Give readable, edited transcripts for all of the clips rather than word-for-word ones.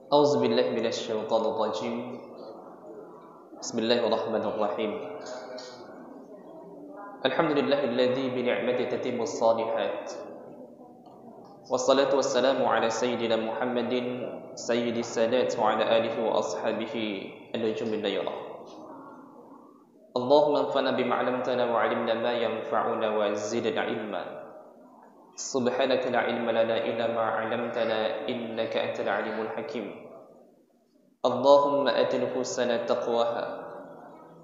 أعوذ بالله من الشيطان الرجيم. بسم الله الرحمن الرحيم. الحمد لله الذي بنعمته تتم الصالحات، والصلاة والسلام على سيدنا محمد سيد السادات وعلى آله وأصحابه النجوم النيرة. اللهم انفعنا بما علمتنا وعلمنا ما ينفعنا وزدنا علما. سبحانك لا علم لنا إلا ما علمتنا إنك أنت العليم الحكيم. اللهم آت نفوسنا تقواها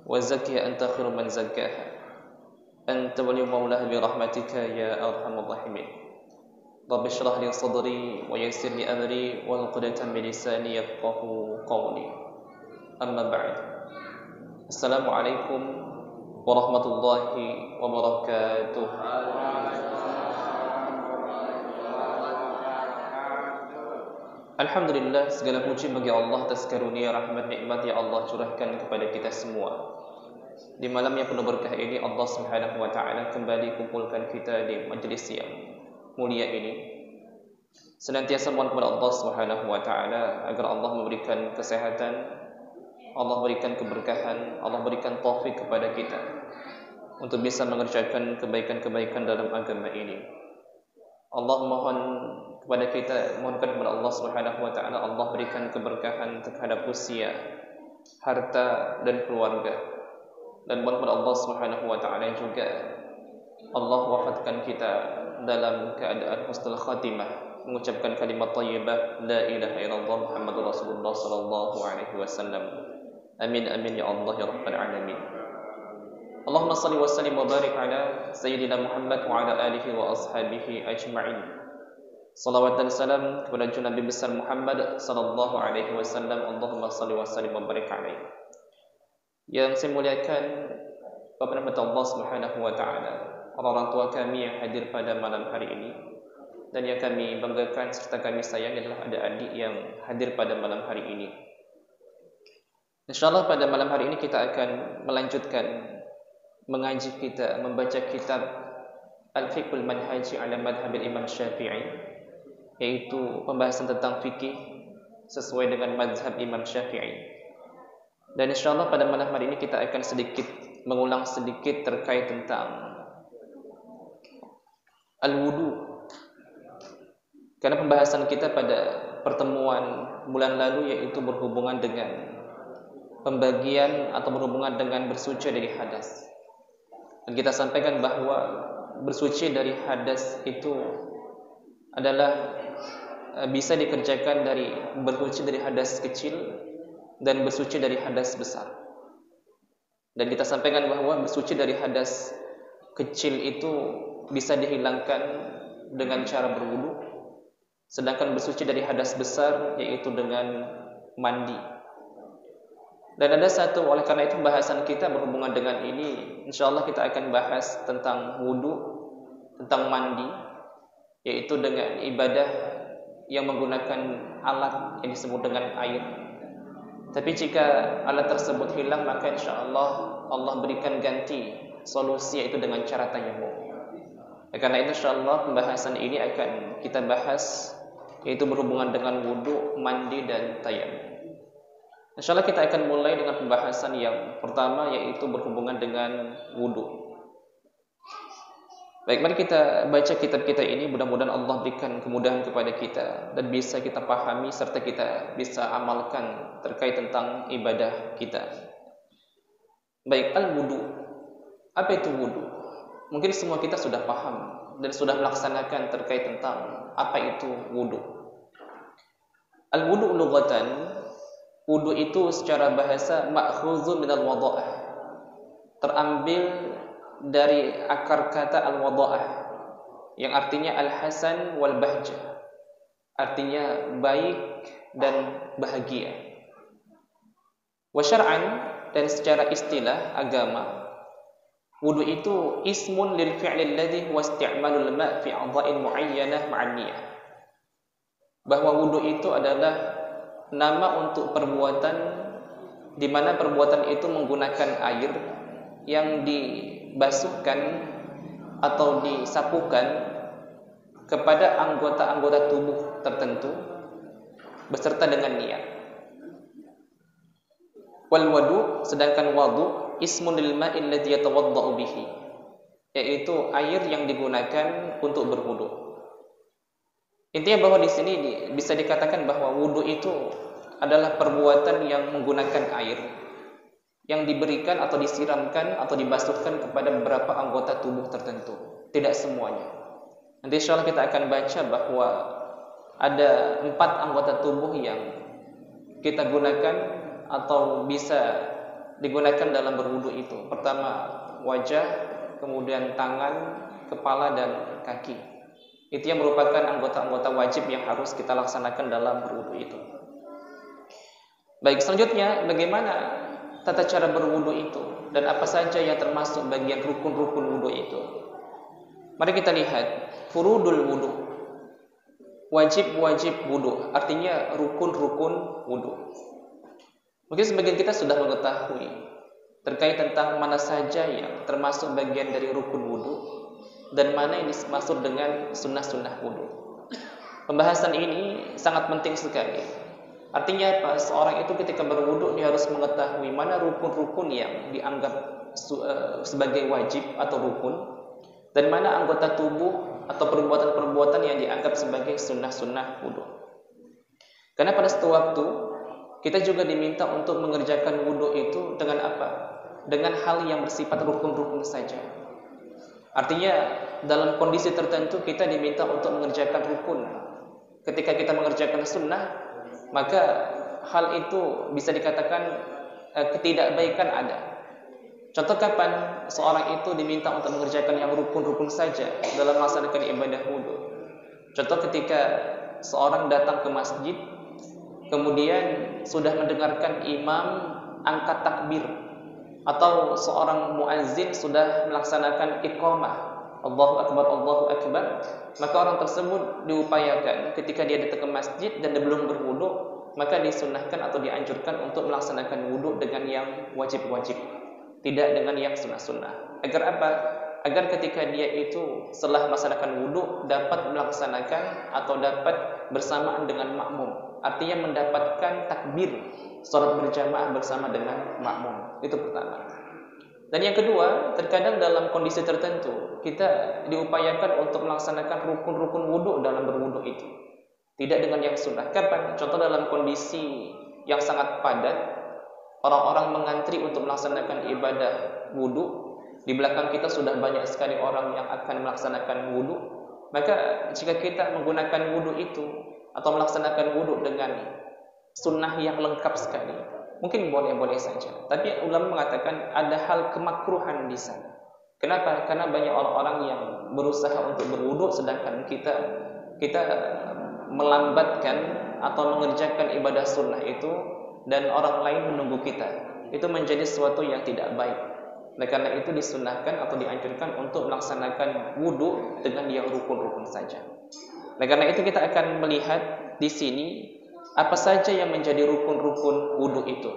وزكها أنت خير من زكاها أنت ولي مولاها برحمتك يا أرحم الراحمين. رب اشرح لي صدري ويسر لي أمري واحلل من لساني يفقهوا قولي. أما بعد، السلام عليكم ورحمة الله وبركاته. Alhamdulillah, segala puji bagi Allah atas karunia rahmat nikmat yang Allah curahkan kepada kita semua. Di malam yang penuh berkah ini, Allah Subhanahu wa taala kembali kumpulkan kita di majlis yang mulia ini. Senantiasa mohon kepada Allah Subhanahu wa taala agar Allah memberikan kesehatan, Allah berikan keberkahan, Allah berikan taufik kepada kita untuk bisa mengerjakan kebaikan-kebaikan dalam agama ini. Allah mohon kepada kita, mohonkan kepada Allah Subhanahu wa taala Allah berikan keberkahan terhadap usia, harta dan keluarga. Dan mohon kepada Allah Subhanahu wa taala juga Allah wafatkan kita dalam keadaan husnul khatimah, mengucapkan kalimat thayyibah la ilaha illallah Muhammadur Rasulullah sallallahu alaihi wasallam. Amin amin ya Allah ya rabbal alamin. Allahumma salli wa sallim wa barik ala Sayyidina Muhammad wa ala alihi wa ashabihi ajma'in. Salawat dan salam kepada Nabi besar Muhammad sallallahu alaihi wasallam. Allahumma salli wa sallim wa barik alaihi. Yang saya muliakan Bapak Rahmat Allah Subhanahu wa taala, orang tua kami yang hadir pada malam hari ini, dan yang kami banggakan serta kami sayang adalah ada adik yang hadir pada malam hari ini. Insyaallah pada malam hari ini kita akan melanjutkan mengaji kita, membaca kitab Al-Fiqhul Manhaji ala Madhabil Imam Syafi'i, yaitu pembahasan tentang fikih sesuai dengan madhab Imam Syafi'i. Dan insyaallah pada malam hari ini kita akan mengulang sedikit terkait tentang al-wudu. Karena pembahasan kita pada pertemuan bulan lalu yaitu berhubungan dengan pembagian atau berhubungan dengan bersuci dari hadas. Dan kita sampaikan bahwa bersuci dari hadas itu adalah bisa dikerjakan dari bersuci dari hadas kecil dan bersuci dari hadas besar. Dan kita sampaikan bahwa bersuci dari hadas kecil itu bisa dihilangkan dengan cara berwudu, sedangkan bersuci dari hadas besar yaitu dengan mandi. Dan ada satu, oleh karena itu bahasan kita berhubungan dengan ini, insyaallah kita akan bahas tentang wudu, tentang mandi, yaitu dengan ibadah yang menggunakan alat yang disebut dengan air. Tapi jika alat tersebut hilang, maka insyaallah Allah berikan ganti solusi, yaitu dengan cara tayammum. Karena itu insyaallah pembahasan ini akan kita bahas, yaitu berhubungan dengan wudu, mandi dan tayammum. Insyaallah kita akan mulai dengan pembahasan yang pertama, yaitu berhubungan dengan wudu. Baik, mari kita baca kitab kita ini. Mudah-mudahan Allah berikan kemudahan kepada kita dan bisa kita pahami serta kita bisa amalkan terkait tentang ibadah kita. Baik, al-wudu. Apa itu wudu? Mungkin semua kita sudah paham dan sudah melaksanakan terkait tentang apa itu wudu. Al-wudu lughatan, wudu itu secara bahasa ma'khuzun minal wada'ah, terambil dari akar kata al-wada'ah yang artinya al-hasan wal bahjah, artinya baik dan bahagia. Wa syar'an, dan secara istilah agama, wudu itu ismun lil fi'li alladhi huwa isti'malul ma' fi a'dha'in mu'ayyanah ma'an niyah. Bahwa wudu itu adalah nama untuk perbuatan di mana perbuatan itu menggunakan air yang dibasuhkan atau disapukan kepada anggota-anggota tubuh tertentu beserta dengan niat. Wal wudu, sedangkan wudu ismun lil ma'il ladzi yatawaddau bihi, yaitu air yang digunakan untuk berwudu. Intinya bahwa di sini bisa dikatakan bahwa wudu itu adalah perbuatan yang menggunakan air yang diberikan atau disiramkan atau dibasuhkan kepada beberapa anggota tubuh tertentu, tidak semuanya. Nanti insyaallah kita akan baca bahwa ada 4 anggota tubuh yang kita gunakan atau bisa digunakan dalam berwudu itu. Pertama, wajah, kemudian tangan, kepala, dan kaki. Itu yang merupakan anggota-anggota wajib yang harus kita laksanakan dalam berwudu itu. Baik, selanjutnya bagaimana tata cara berwudu itu dan apa saja yang termasuk bagian rukun-rukun wudu itu. Mari kita lihat furudul wudu. Wajib-wajib wudu, artinya rukun-rukun wudu. Mungkin sebagian kita sudah mengetahui terkait tentang mana saja yang termasuk bagian dari rukun wudu dan mana yang dimaksud dengan sunnah-sunnah wudu. Pembahasan ini sangat penting sekali. Artinya apa? Seorang itu ketika berwudu dia harus mengetahui mana rukun-rukun yang dianggap sebagai wajib atau rukun dan mana anggota tubuh atau perbuatan-perbuatan yang dianggap sebagai sunnah-sunnah wudu. Karena pada suatu waktu kita juga diminta untuk mengerjakan wudu itu dengan apa? Dengan hal yang bersifat rukun-rukun saja. Artinya dalam kondisi tertentu kita diminta untuk mengerjakan rukun. Ketika kita mengerjakan sunnah, maka hal itu bisa dikatakan ketidakbaikan ada. Contoh kapan seorang itu diminta untuk mengerjakan yang rukun-rukun saja dalam melaksanakan ibadah wudu. Contoh ketika seorang datang ke masjid, kemudian sudah mendengarkan imam angkat takbir, atau seorang muazzin sudah melaksanakan iqamah, Allahu Akbar, Allahu Akbar, maka orang tersebut diupayakan ketika dia datang ke masjid dan dia belum berwudu, maka disunnahkan atau dianjurkan untuk melaksanakan wudu dengan yang wajib-wajib, tidak dengan yang sunnah-sunnah. Agar apa? Agar ketika dia itu setelah melaksanakan wudu dapat melaksanakan atau dapat bersamaan dengan makmum. Artinya mendapatkan takbir salat berjamaah bersama dengan makmum. Itu pertama. Dan yang kedua, terkadang dalam kondisi tertentu kita diupayakan untuk melaksanakan rukun-rukun wudu dalam berwudu itu. Tidak dengan yang sunnah. Kapan? Contoh dalam kondisi yang sangat padat, orang-orang mengantri untuk melaksanakan ibadah wudu. Di belakang kita sudah banyak sekali orang yang akan melaksanakan wudu. Maka jika kita menggunakan wudu itu atau melaksanakan wudu dengan sunnah yang lengkap sekali, mungkin boleh-boleh saja. Tapi ulama mengatakan ada hal kemakruhan di sana. Kenapa? Karena banyak orang-orang yang berusaha untuk berwudu sedangkan kita melambatkan atau mengerjakan ibadah sunnah itu dan orang lain menunggu kita. Itu menjadi sesuatu yang tidak baik. Nah, karena itu disunnahkan atau dianjurkan untuk melaksanakan wudu dengan yang rukun-rukun saja. Nah, karena itu kita akan melihat di sini apa saja yang menjadi rukun-rukun wudu itu.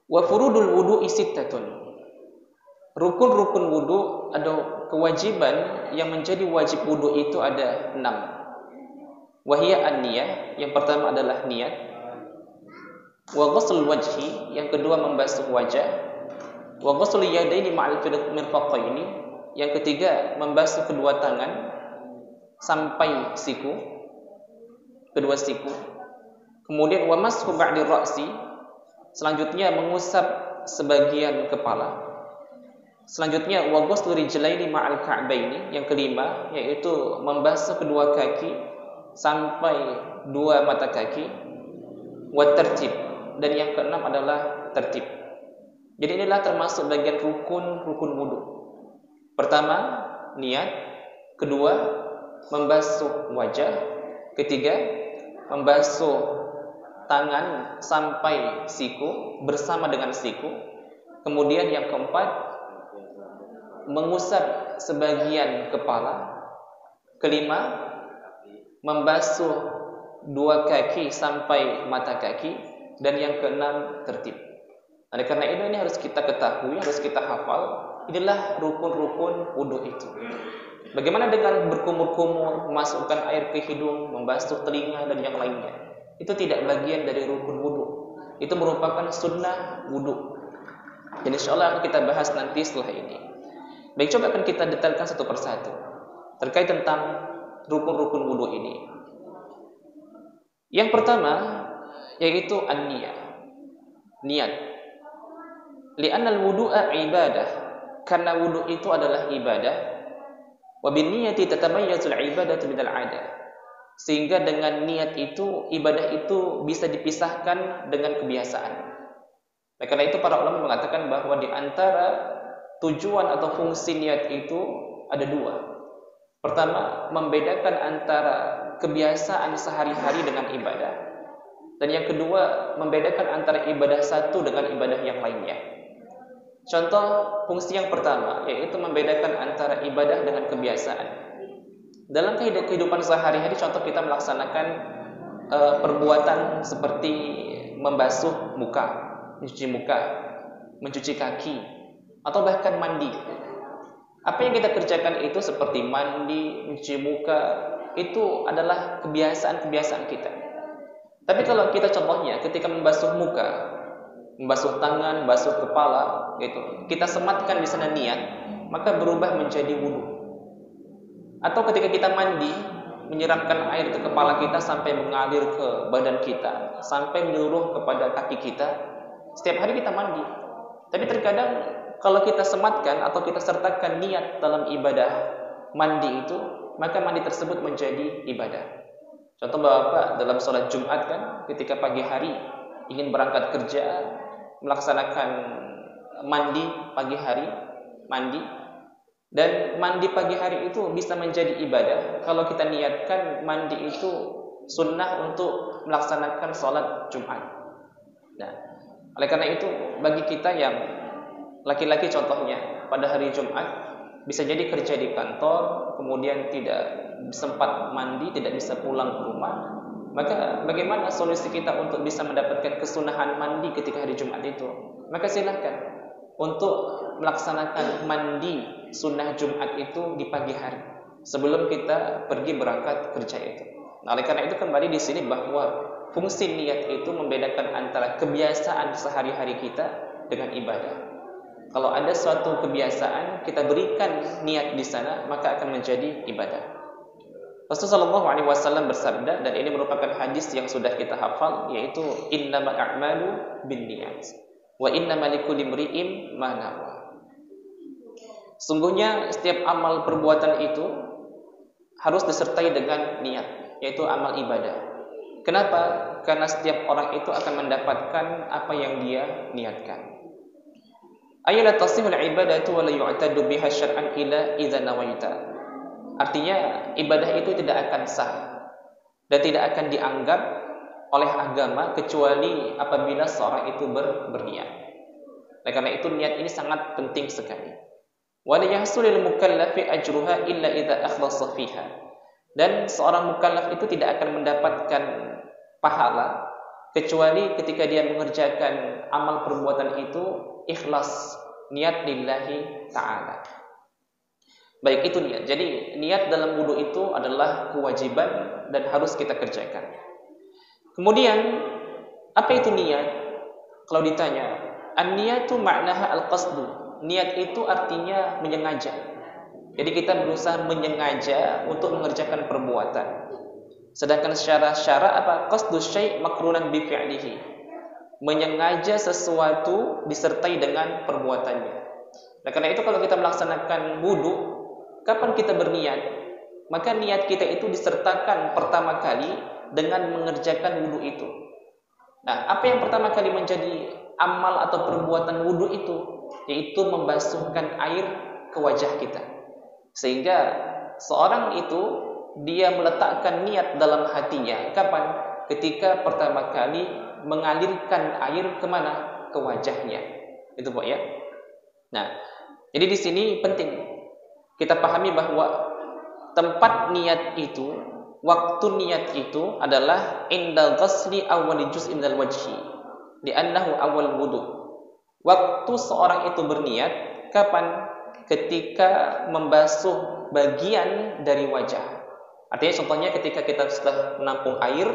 Wa furudul wudu sittatun. Rukun-rukun wudu atau kewajiban yang menjadi wajib wudu itu ada 6. Wahia an-niyah, yang pertama adalah niat. Wa ghusl wajhi, yang kedua membasuh wajah. Wa ghusl yadaini ma'al mirfaqaini, yang ketiga membasuh kedua tangan sampai siku, kedua siku. Kemudian wa mashu ba'di ra'si, selanjutnya mengusap sebagian kepala. Selanjutnya wa ghusl rijlaini ma'al ka'baini, yang kelima yaitu membasuh kedua kaki sampai dua mata kaki. Wa tartib, dan yang keenam adalah tertib. Jadi inilah termasuk bagian rukun wudu. Pertama, niat. Kedua, membasuh wajah. Ketiga, membasuh tangan sampai siku bersama dengan siku. Kemudian yang keempat, mengusap sebagian kepala. Kelima, membasuh dua kaki sampai mata kaki. Dan yang keenam, tertib. Oleh karena ini harus kita ketahui, harus kita hafal. Inilah rukun-rukun wudu itu. Bagaimana dengan berkumur-kumur, memasukkan air ke hidung, membasuh telinga dan yang lainnya? Itu tidak bagian dari rukun wudu. Itu merupakan sunnah wudu. Dan insya Allah akan kita bahas nanti setelah ini. Baik, coba akan kita detailkan satu persatu terkait tentang rukun-rukun wudu ini. Yang pertama yaitu an-niyah. Niat. Li'anna al-wudu'a ibadah. Karena wudu itu adalah ibadah. Wa bin niyati tatamayyazul ibadatu minal 'adah. Sehingga dengan niat itu, ibadah itu bisa dipisahkan dengan kebiasaan. Nah, karena itu para ulama mengatakan bahwa di antara tujuan atau fungsi niat itu ada dua. Pertama, membedakan antara kebiasaan sehari-hari dengan ibadah. Dan yang kedua, membedakan antara ibadah satu dengan ibadah yang lainnya. Contoh fungsi yang pertama yaitu membedakan antara ibadah dengan kebiasaan. Dalam kehidupan sehari-hari, contoh kita melaksanakan perbuatan seperti membasuh muka, mencuci kaki, atau bahkan mandi. Apa yang kita kerjakan itu seperti mandi, mencuci muka, itu adalah kebiasaan-kebiasaan kita. Tapi kalau kita contohnya ketika membasuh muka, membasuh tangan, basuh kepala, gitu, kita sematkan di sana niat, maka berubah menjadi wudu. Atau ketika kita mandi, menyiramkan air ke kepala kita sampai mengalir ke badan kita, sampai menyeluruh kepada kaki kita. Setiap hari kita mandi. Tapi terkadang kalau kita sematkan atau kita sertakan niat dalam ibadah mandi itu, maka mandi tersebut menjadi ibadah. Contoh Bapak dalam sholat Jumat kan, ketika pagi hari ingin berangkat kerja, melaksanakan mandi pagi hari, dan mandi pagi hari itu bisa menjadi ibadah kalau kita niatkan mandi itu sunnah untuk melaksanakan sholat Jumat. Nah, oleh karena itu bagi kita yang laki-laki contohnya pada hari Jumat bisa jadi kerja di kantor, kemudian tidak sempat mandi, tidak bisa pulang ke rumah, maka bagaimana solusi kita untuk bisa mendapatkan kesunahan mandi ketika hari Jumat itu? Maka silakan untuk melaksanakan mandi sunnah Jumat itu di pagi hari sebelum kita pergi berangkat kerja itu. Nah, oleh karena itu kembali di sini bahwa fungsi niat itu membedakan antara kebiasaan sehari-hari kita dengan ibadah. Kalau ada suatu kebiasaan kita berikan niat di sana, maka akan menjadi ibadah. Rasulullah SAW bersabda, dan ini merupakan hadis yang sudah kita hafal, yaitu innamal a'malu binniyat wa innamal likulli imri'in ma nawa. Sungguhnya setiap amal perbuatan itu harus disertai dengan niat, yaitu amal ibadah. Kenapa? Karena setiap orang itu akan mendapatkan apa yang dia niatkan. Ayala tasihul ibadatu wa la yu'tadu biha syar'an illa idza nawaita. Artinya ibadah itu tidak akan sah dan tidak akan dianggap oleh agama kecuali apabila seorang itu berniat. Oleh karena itu niat ini sangat penting sekali. Wa la yahsulul mukallafi ajruha illa idza akhlasa fiha. Dan seorang mukallaf itu tidak akan mendapatkan pahala kecuali ketika dia mengerjakan amal perbuatan itu ikhlas, niat lillahi ta'ala. Baik, itu niat. Jadi niat dalam wudu itu adalah kewajiban dan harus kita kerjakan. Kemudian apa itu niat? Kalau ditanya, an-niyatu ma'naha al-qasdu. Niat itu artinya menyengaja. Jadi kita berusaha menyengaja untuk mengerjakan perbuatan. Sedangkan secara syara apa? Qasdu syai' makrunan bi fi'lihi. Menyengaja sesuatu disertai dengan perbuatannya. Nah, karena itu kalau kita melaksanakan wudu, kapan kita berniat? Maka niat kita itu disertakan pertama kali dengan mengerjakan wudu itu. Nah, apa yang pertama kali menjadi amal atau perbuatan wudu itu? Yaitu membasuhkan air ke wajah kita. Sehingga seorang itu dia meletakkan niat dalam hatinya. Kapan? Ketika pertama kali mengalirkan air kemana? Ke wajahnya. Itu Pak ya. Nah, jadi di sini penting kita pahami bahwa tempat niat itu, waktu niat itu adalah indal ghasli awwali juz'in minal wajhi li'annahu awwal wudu. Waktu seorang itu berniat kapan? ketika membasuh bagian dari wajah. Artinya contohnya ketika kita sudah menampung air,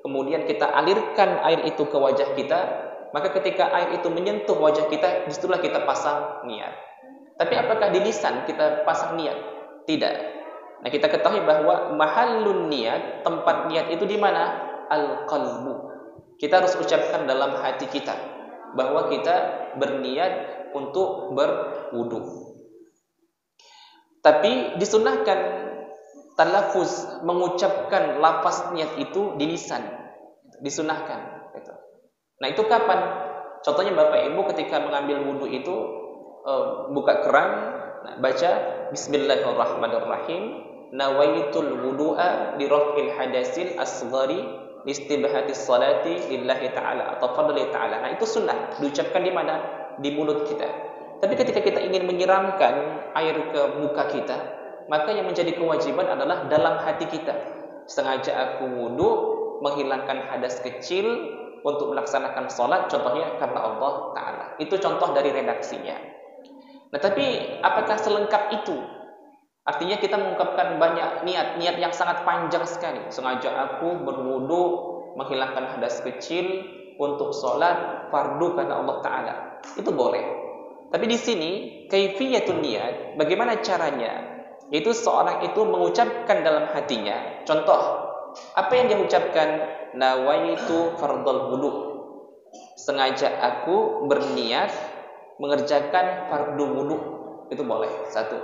kemudian kita alirkan air itu ke wajah kita, maka ketika air itu menyentuh wajah kita, disitulah kita pasang niat. Tapi apakah di lisan kita pasang niat? Tidak. Nah, kita ketahui bahwa mahallun niat, tempat niat itu di mana? Al-qalbu. Kita harus ucapkan dalam hati kita bahwa kita berniat untuk berwudu. Tapi disunahkan talafuz, mengucapkan lafaz niat itu di lisan, disunahkan. Nah, itu kapan? Contohnya Bapak Ibu ketika mengambil wudu itu buka keran, baca Bismillahirrahmanirrahim, nawaitul wudu'a li raf'il hadasil asghari listibhatis salati lillahi ta'ala atau fadli ta'ala. Nah, itu sunnah diucapkan di mana? Di mulut kita. Tapi ketika kita ingin menyiramkan air ke muka kita, maka yang menjadi kewajiban adalah dalam hati kita. Sengaja aku wudu, menghilangkan hadas kecil untuk melaksanakan sholat, contohnya karena Allah Ta'ala. Itu contoh dari redaksinya. Nah, tapi apakah selengkap itu? Artinya kita mengungkapkan banyak niat yang sangat panjang sekali. Sengaja aku berwudu, menghilangkan hadas kecil untuk sholat fardu karena Allah Ta'ala. Itu boleh. Tapi di sini kaifiyatun niat, bagaimana caranya? Yaitu seorang itu mengucapkan dalam hatinya. Contoh, apa yang dia ucapkan? Nawaitu fardhul wudu. Sengaja aku berniat mengerjakan fardu wudu. Itu boleh. Satu.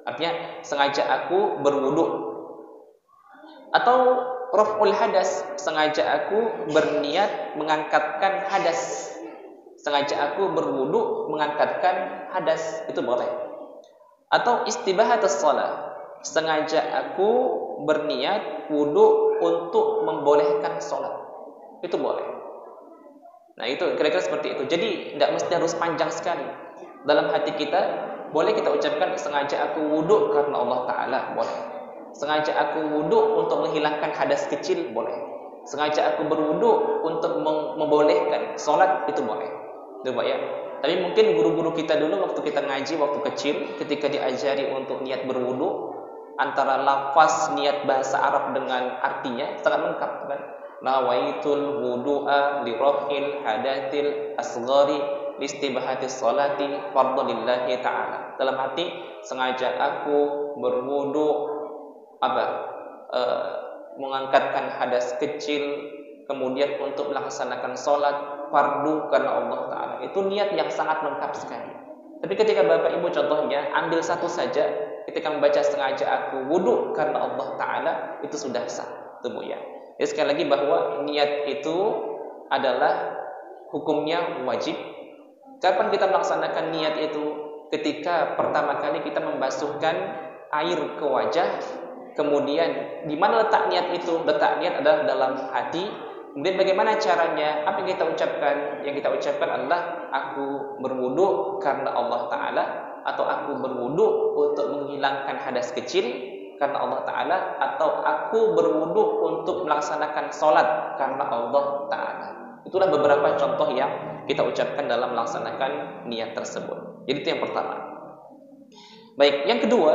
Artinya sengaja aku berwudu. Atau raf'ul hadas, sengaja aku berniat mengangkatkan hadas. Sengaja aku berwudu mengangkatkan hadas. Itu boleh. Atau istibahatus shalah, sengaja aku berniat wudu untuk membolehkan sholat. Itu boleh. Nah, itu kira-kira seperti itu. Jadi tidak mesti harus panjang sekali. Dalam hati kita boleh kita ucapkan sengaja aku wudu karena Allah Ta'ala, boleh. Sengaja aku wudu untuk menghilangkan hadas kecil, boleh. Sengaja aku berwudu untuk membolehkan sholat, itu boleh. Itu ya. Tapi mungkin guru-guru kita dulu waktu kita ngaji waktu kecil, ketika diajari untuk niat berwudu, antara lafaz niat bahasa Arab dengan artinya sangat lengkap kan. Nawaitul wudu'a li raf'il hadatil asghari listibahatis salati fardlillahi ta'ala. Dalam arti sengaja aku berwudu mengangkatkan hadas kecil kemudian untuk melaksanakan salat fardu karena Allah Ta'ala. Itu niat yang sangat lengkap sekali. Tapi ketika Bapak Ibu contohnya ambil satu saja, ketika membaca sengaja aku wudu karena Allah Ta'ala, itu sudah sah. Itu ya. Jadi sekali lagi bahwa niat itu adalah hukumnya wajib. Kapan kita melaksanakan niat itu? Ketika pertama kali kita membasuhkan air ke wajah, kemudian di mana letak niat itu? Letak niat adalah dalam hati. Kemudian bagaimana caranya? Apa yang kita ucapkan? Yang kita ucapkan adalah aku berwudu karena Allah Ta'ala, atau aku berwudu untuk menghilangkan hadas kecil karena Allah Ta'ala, atau aku berwudu untuk melaksanakan sholat karena Allah Ta'ala. Itulah beberapa contoh yang kita ucapkan dalam melaksanakan niat tersebut. Jadi itu yang pertama. Baik, yang kedua,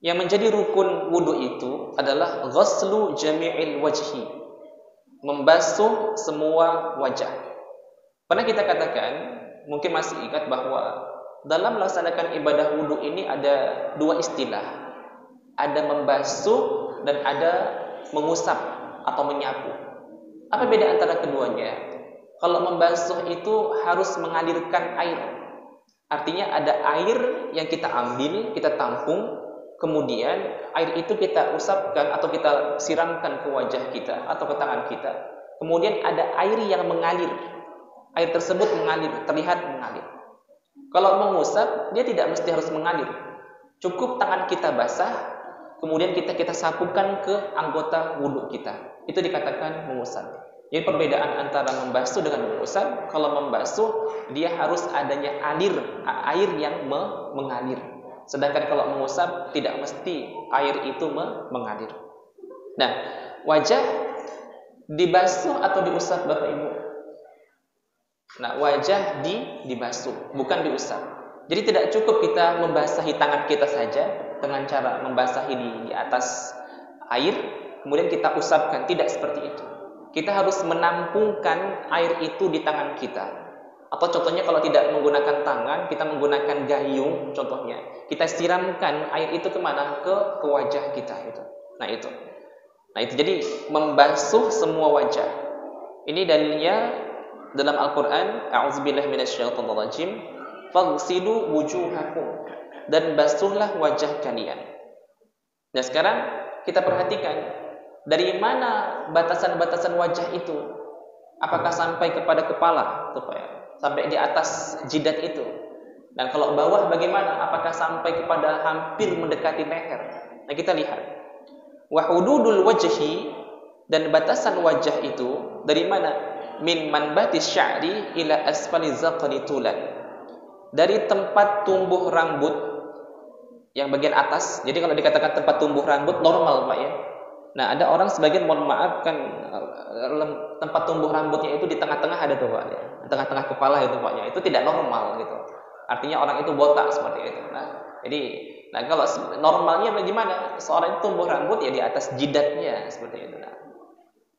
yang menjadi rukun wudu itu adalah ghaslu jami'il wajhi, membasuh semua wajah. Pernah kita katakan, mungkin masih ingat bahwa dalam melaksanakan ibadah wudu ini ada dua istilah. Ada membasuh dan ada mengusap atau menyapu. Apa beda antara keduanya? Kalau membasuh itu harus mengalirkan air. Artinya ada air yang kita ambil, kita tampung, kemudian air itu kita usapkan atau kita siramkan ke wajah kita atau ke tangan kita. Kemudian ada air yang mengalir. Air tersebut mengalir, terlihat mengalir. Kalau mengusap, dia tidak mesti harus mengalir. Cukup tangan kita basah, kemudian kita sapukan ke anggota wudhu kita. Itu dikatakan mengusap. Jadi perbedaan antara membasuh dengan mengusap, kalau membasuh dia harus adanya air yang mengalir. Sedangkan kalau mengusap tidak mesti air itu mengalir. Nah, wajah dibasuh atau diusap Bapak Ibu? Nah, wajah dibasuh, bukan diusap. Jadi tidak cukup kita membasahi tangan kita saja dengan cara membasahi di atas air, kemudian kita usapkan. Tidak seperti itu. Kita harus menampungkan air itu di tangan kita. Atau contohnya kalau tidak menggunakan tangan, kita menggunakan gayung contohnya. Kita siramkan air itu kemana? Ke wajah kita itu. Nah itu. Jadi membasuh semua wajah. Ini dalilnya dalam Al-Quran. A'udzubillahi minasyaitonirrajim. Faghsilu wujuhakum, dan basuhlah wajah kalian. Nah sekarang kita perhatikan dari mana batasan-batasan wajah itu. Apakah sampai kepada kepala, sampai di atas jidat itu? Dan kalau bawah bagaimana? Apakah sampai kepada hampir mendekati leher? Nah kita lihat. Wa hududul wajhi, dan batasan wajah itu dari mana? Min manbatis sya'ri ila asfali zaqani tulan. Dari tempat tumbuh rambut yang bagian atas. Jadi kalau dikatakan tempat tumbuh rambut normal Pak ya. Nah ada orang sebagian, mohon maaf kan, tempat tumbuh rambutnya itu di tengah-tengah ada tuh Pak ya. Tengah-tengah kepala itu Pak ya. Itu tidak normal gitu. Artinya orang itu botak seperti itu. Nah kalau normalnya bagaimana? Seorang itu tumbuh rambut ya di atas jidatnya seperti itu.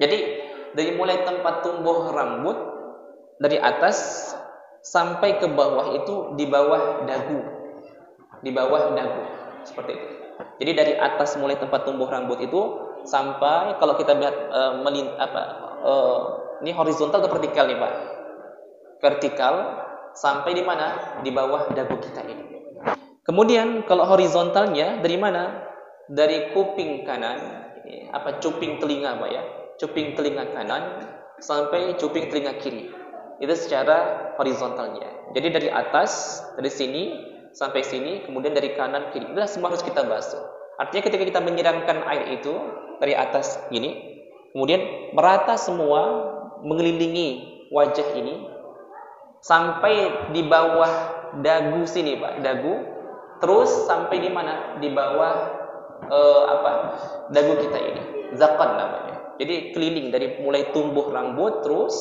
Jadi dari mulai tempat tumbuh rambut dari atas sampai ke bawah itu di bawah dagu. Di bawah dagu. Seperti itu. Jadi dari atas mulai tempat tumbuh rambut itu sampai, kalau kita lihat ini horizontal atau vertikal nih Pak? Vertikal sampai di mana? Di bawah dagu kita ini. Kemudian kalau horizontalnya dari mana? Dari kuping kanan, cuping telinga Pak ya? Cuping telinga kanan sampai cuping telinga kiri. Itu secara horizontalnya. Jadi dari atas, dari sini sampai sini, kemudian dari kanan kiri. Itu semua harus kita basuh. Artinya ketika kita menyiramkan air itu dari atas gini, kemudian merata semua mengelilingi wajah ini sampai di bawah dagu sini Pak, dagu. Terus sampai di mana? Di bawah dagu kita ini. Zaqan namanya. Jadi keliling dari mulai tumbuh rambut terus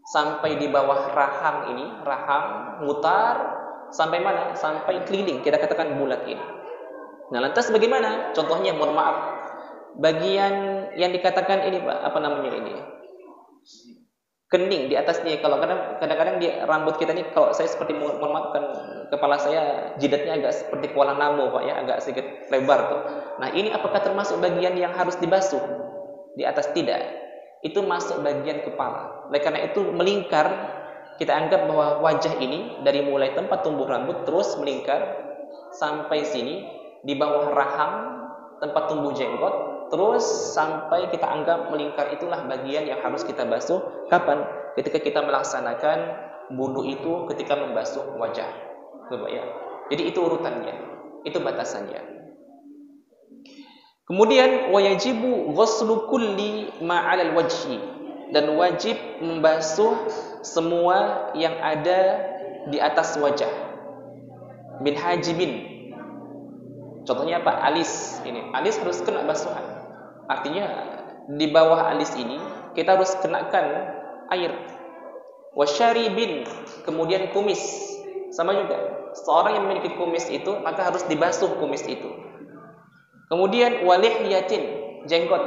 sampai di bawah rahang ini, rahang mutar sampai mana? Sampai keliling, kita katakan bulat ini. Nah, lantas bagaimana? Contohnya, mohon maaf, bagian yang dikatakan ini Pak, ini? Kening di atasnya. Kalau kadang-kadang di rambut kita ini, kalau saya seperti, mohon maaf kan, kepala saya jidatnya agak seperti Kuala Namu Pak ya, agak sedikit lebar tuh. Nah, ini apakah termasuk bagian yang harus dibasuh? Di atas tidak. Itu masuk bagian kepala. Oleh karena itu melingkar, kita anggap bahwa wajah ini dari mulai tempat tumbuh rambut terus melingkar sampai sini di bawah rahang tempat tumbuh jenggot, terus sampai kita anggap melingkar, itulah bagian yang harus kita basuh. Kapan? Ketika kita melaksanakan wudu itu, ketika membasuh wajah. Coba ya. Jadi itu urutannya, itu batasannya. Kemudian wajibu ghuslu kulli ma 'alal wajhi, dan wajib membasuh semua yang ada di atas wajah. Min hajibin. Contohnya apa? Alis. Ini alis harus kena basuhan. Artinya di bawah alis ini kita harus kenakan air. Wasyaribin, kemudian kumis. Sama juga. Seorang yang memiliki kumis itu maka harus dibasuh kumis itu. Kemudian walihyatin, jenggot.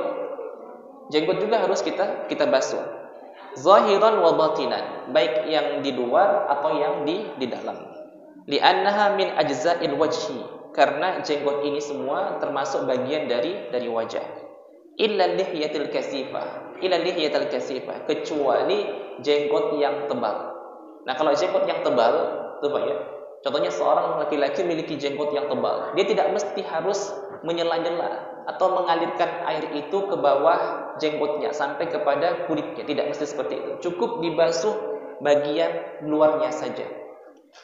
Jenggot juga harus kita basuh. Zahiran wa batinan, baik yang di luar atau yang di dalam. Li'annaha min ajza'il wajhi, karena jenggot ini semua termasuk bagian dari wajah. Illa lihyatil kasifah, kecuali jenggot yang tebal. Nah, kalau jenggot yang tebal, tuh Pak ya. Contohnya seorang laki-laki memiliki jenggot yang tebal, dia tidak mesti harus menyela-nyela atau mengalirkan air itu ke bawah jenggotnya sampai kepada kulitnya, tidak mesti seperti itu. Cukup dibasuh bagian luarnya saja.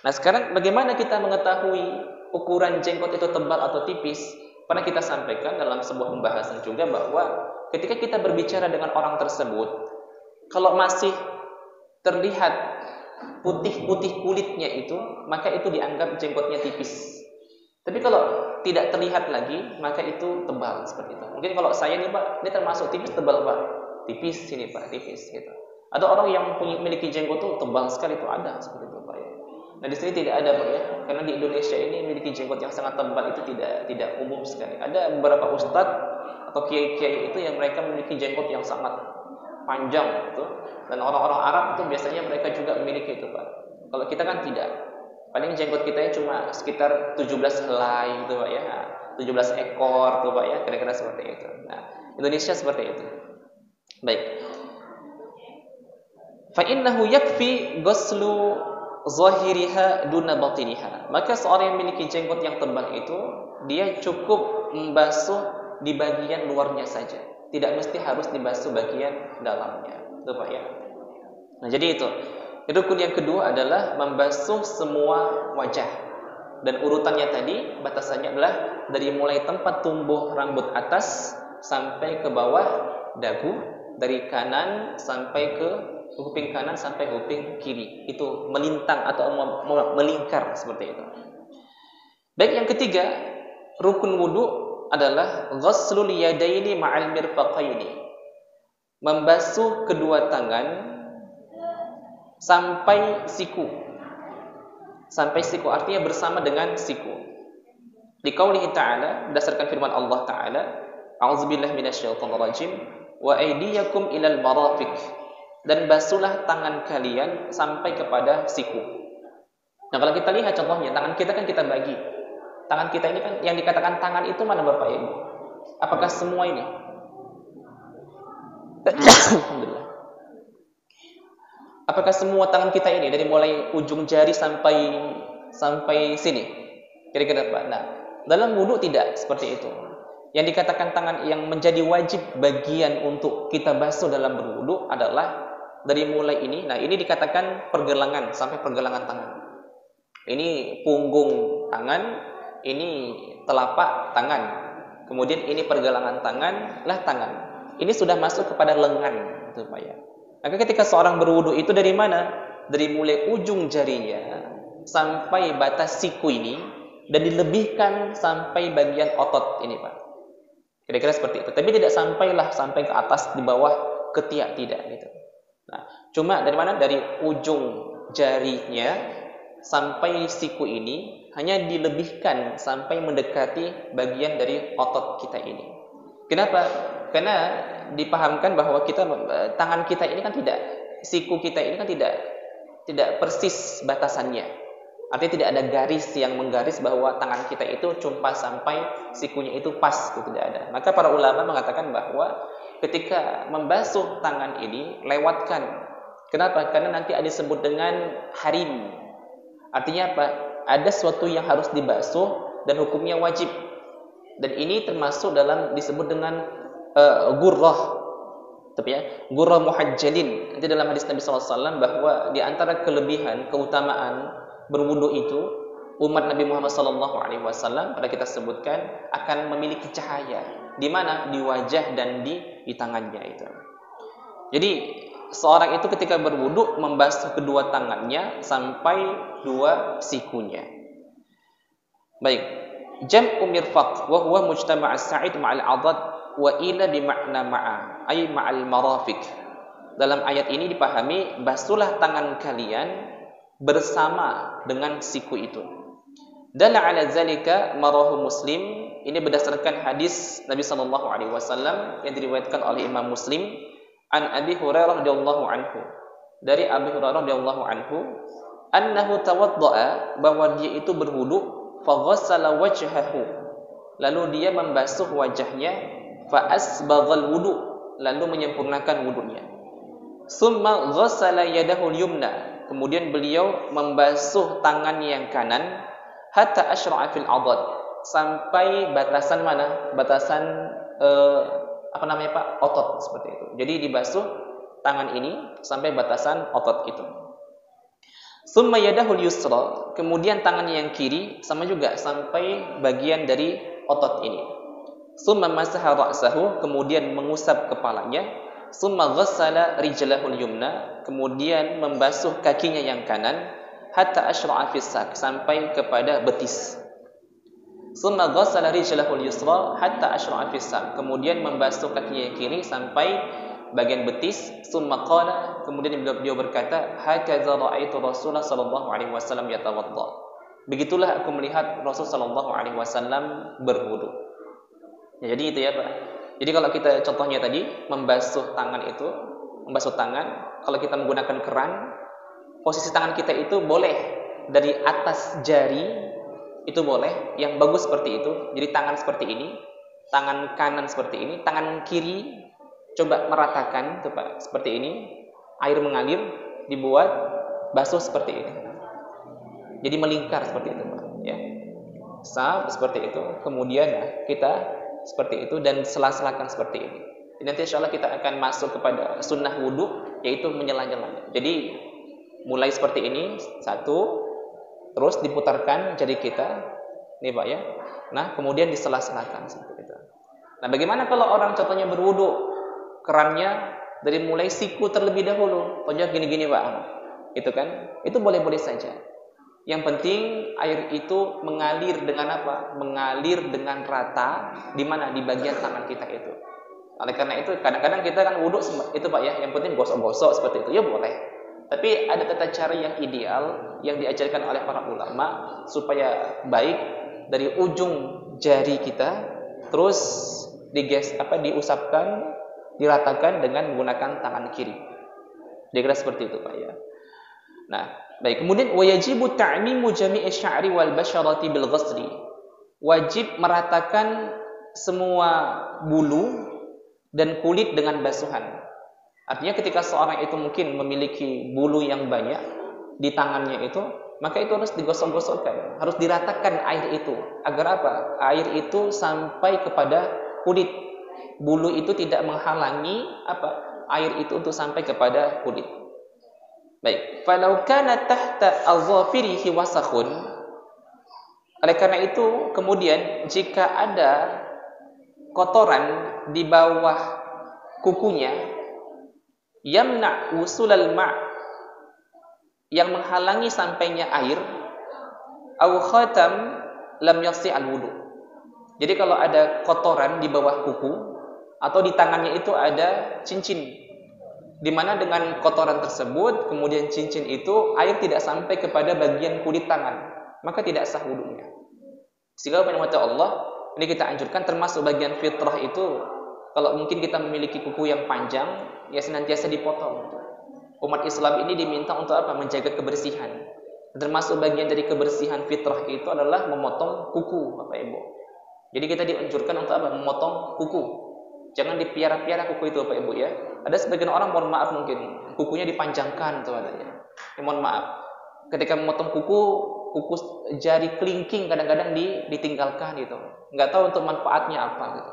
Nah, sekarang bagaimana kita mengetahui ukuran jenggot itu tebal atau tipis? Pernah kita sampaikan dalam sebuah pembahasan juga bahwa ketika kita berbicara dengan orang tersebut, kalau masih terlihat putih-putih kulitnya itu, maka itu dianggap jenggotnya tipis. Tapi kalau tidak terlihat lagi, maka itu tebal seperti itu. Mungkin kalau saya nih Pak, ini termasuk tipis tebal Pak, tipis sini Pak, tipis gitu. Ada orang yang memiliki jenggot itu tebal sekali, itu ada seperti itu Pak ya. Nah di sini tidak ada Pak ya, karena di Indonesia ini memiliki jenggot yang sangat tebal itu tidak umum sekali. Ada beberapa ustadz atau kiai-kiai itu yang mereka memiliki jenggot yang sangat panjang gitu. Dan orang-orang Arab itu biasanya mereka juga memiliki itu Pak. Kalau kita kan tidak. Paling jenggot kita cuma sekitar 17 helai gitu Pak ya. 17 ekor tuh Pak ya, kira-kira seperti itu. Nah, Indonesia seperti itu. Baik. Fa innahu yakfi ghuslu zahiriha duna batiniha. Maka seorang yang memiliki jenggot yang tebal itu dia cukup membasuh di bagian luarnya saja, tidak mesti harus dibasuh bagian dalamnya. Itu Pak ya. Nah, jadi itu. Rukun yang kedua adalah membasuh semua wajah. Dan urutannya tadi batasannya adalah dari mulai tempat tumbuh rambut atas sampai ke bawah dagu, dari kanan sampai ke kuping kanan sampai kuping kiri. Itu melintang atau melingkar seperti itu. Baik, yang ketiga, rukun wudu adalah ghuslul yadaini ma'al mirfaqaini. Membasuh kedua tangan sampai siku. Sampai siku artinya bersama dengan siku. Di qaulihi ta'ala, berdasarkan firman Allah Ta'ala, a'udzubillahi minasyaitonir rajim, wa aydiyakum ilal marafiq. Dan basuhlah tangan kalian sampai kepada siku. Nah, kalau kita lihat contohnya, tangan kita kan kita bagi. Tangan kita ini kan yang dikatakan tangan itu mana Bapak Ibu? Apakah semua ini? Alhamdulillah. Apakah semua tangan kita ini dari mulai ujung jari sampai sini? Kira-kira Pak. Nah, dalam wudu tidak seperti itu. Yang dikatakan tangan yang menjadi wajib bagian untuk kita basuh dalam berwudu adalah dari mulai ini. Nah, ini dikatakan pergelangan sampai pergelangan tangan. Ini punggung tangan, ini telapak tangan. Kemudian ini pergelangan tangan, tangan. Ini sudah masuk kepada lengan, itu Pak ya. Maka ketika seorang berwudu itu dari mana? Dari mulai ujung jarinya sampai batas siku ini dan dilebihkan sampai bagian otot ini Pak. Kira-kira seperti itu. Tapi tidak sampai ke atas di bawah ketiak, tidak gitu. Nah, cuma dari mana? Dari ujung jarinya sampai siku ini hanya dilebihkan sampai mendekati bagian dari otot kita ini. Kenapa? Karena dipahamkan bahwa tangan kita ini kan tidak, siku kita ini kan tidak persis batasannya. Artinya tidak ada garis yang menggaris bahwa tangan kita itu cuma sampai sikunya itu pas, itu tidak ada. Maka para ulama mengatakan bahwa ketika membasuh tangan ini lewatkan. Kenapa? Karena nanti ada disebut dengan harim. Artinya apa? Ada sesuatu yang harus dibasuh dan hukumnya wajib. Dan ini termasuk dalam disebut dengan gurrah, tapi ya, gurrah muhajjalin. Nanti dalam hadis Nabi SAW bahwa di antara kelebihan keutamaan berwudu itu umat Nabi Muhammad SAW pada kita sebutkan akan memiliki cahaya. Di mana? Di wajah dan di tangannya itu. Jadi seorang itu ketika berwudu membasuh kedua tangannya sampai dua sikunya. Baik, jam'u mirfaq wa huwa mujtama' as-sa'id ma'al 'adad wa ila bimakna ma'a ay ma'al marafiq. Dalam ayat ini dipahami basuhlah tangan kalian bersama dengan siku itu. Dalla ala zalika marahu Muslim. Ini berdasarkan hadis Nabi sallallahu alaihi wasallam yang diriwayatkan oleh Imam Muslim an Abi Hurairah radhiyallahu anhu. Dari Abi Hurairah radhiyallahu anhu annahu tawaddaa, bahwa dia itu berwudu, fa ghassala wajhahu, lalu dia membasuh wajahnya, fa asbaghal wudu, lalu menyempurnakan wudunya. Summa ghassala yadahu al-yumna, kemudian beliau membasuh tangan yang kanan, hatta asyra'a fil 'adad, sampai batasan mana? Batasan Pak? Otot, seperti itu. Jadi dibasuh tangan ini sampai batasan otot itu. Summa yadahu al-yusra, kemudian tangan yang kiri sama juga sampai bagian dari otot ini. Summa masaha ra'sahu, kemudian mengusap kepalanya. Summa ghassala rijlahul yumna, kemudian membasuh kakinya yang kanan, hatta asyra'a fis sak, sampai kepada betis. Summa ghassala rijlahul yusra hatta asyra'a fis sak, kemudian membasuh kakinya yang kiri sampai bagian betis, summa qala, kemudian beliau berkata, "Hakaza ra'aitu Rasulullah sallallahu alaihi wasallam yatawadda." Begitulah aku melihat Rasul sallallahu alaihi wasallam berwudu. Ya, jadi itu ya, Pak. Jadi kalau kita contohnya tadi membasuh tangan, kalau kita menggunakan keran, posisi tangan kita itu boleh dari atas jari, itu boleh, yang bagus seperti itu. Jadi tangan seperti ini, tangan kanan seperti ini, tangan kiri coba meratakan tuh Pak, seperti ini. Air mengalir, dibuat basuh seperti ini. Jadi melingkar seperti itu Pak, ya. Seperti itu. Kemudian ya, kita seperti itu dan sela-selakan seperti ini. Jadi nanti insya Allah kita akan masuk kepada sunnah wudhu, yaitu menyela-nyela. Jadi mulai seperti ini, satu, terus diputarkan jari kita, nih Pak ya. Nah, kemudian disela-selakan seperti itu. Nah, bagaimana kalau orang contohnya berwudu, kerannya dari mulai siku terlebih dahulu, contohnya gini-gini Pak, itu kan, itu boleh-boleh saja. Yang penting air itu mengalir dengan apa? Mengalir dengan rata, di mana? Di bagian tangan kita itu. Oleh karena itu, kadang-kadang kita kan wudu itu Pak ya, yang penting gosok-gosok seperti itu, ya boleh. Tapi ada tata cara yang ideal yang diajarkan oleh para ulama supaya baik dari ujung jari kita terus diusapkan, diratakan dengan menggunakan tangan kiri. Kira-kira seperti itu Pak ya. Nah, baik. Kemudian wajibu ta'mimu jami'i sya'ri wal basharati bil ghasli. Wajib meratakan semua bulu dan kulit dengan basuhan. Artinya ketika seorang itu mungkin memiliki bulu yang banyak di tangannya itu, maka itu harus digosok-gosokkan, harus diratakan air itu. Agar apa? Air itu sampai kepada kulit. Bulu itu tidak menghalangi air itu untuk sampai kepada kulit. Baik, falau kana tahta azafirihi wasakhun. Oleh karena itu, kemudian jika ada kotoran di bawah kukunya, yamna usulal ma', yang menghalangi sampainya air, au khatam lam yasi al wudu. Jadi kalau ada kotoran di bawah kuku atau di tangannya itu ada cincin, di mana dengan kotoran tersebut kemudian cincin itu air tidak sampai kepada bagian kulit tangan, maka tidak sah wudunya. Sehingga pada Allah ini kita anjurkan, termasuk bagian fitrah itu, kalau mungkin kita memiliki kuku yang panjang, ya senantiasa dipotong. Umat Islam ini diminta untuk apa? Menjaga kebersihan. Termasuk bagian dari kebersihan fitrah itu adalah memotong kuku, Bapak Ibu. Jadi kita dianjurkan untuk apa? Memotong kuku. Jangan dipiara-piara kuku itu, Bapak Ibu ya. Ada sebagian orang, mohon maaf, mungkin kukunya dipanjangkan tuh adanya. Ya, mohon maaf. Ketika memotong kuku jari kelingking kadang-kadang ditinggalkan gitu. Enggak tahu untuk manfaatnya apa gitu.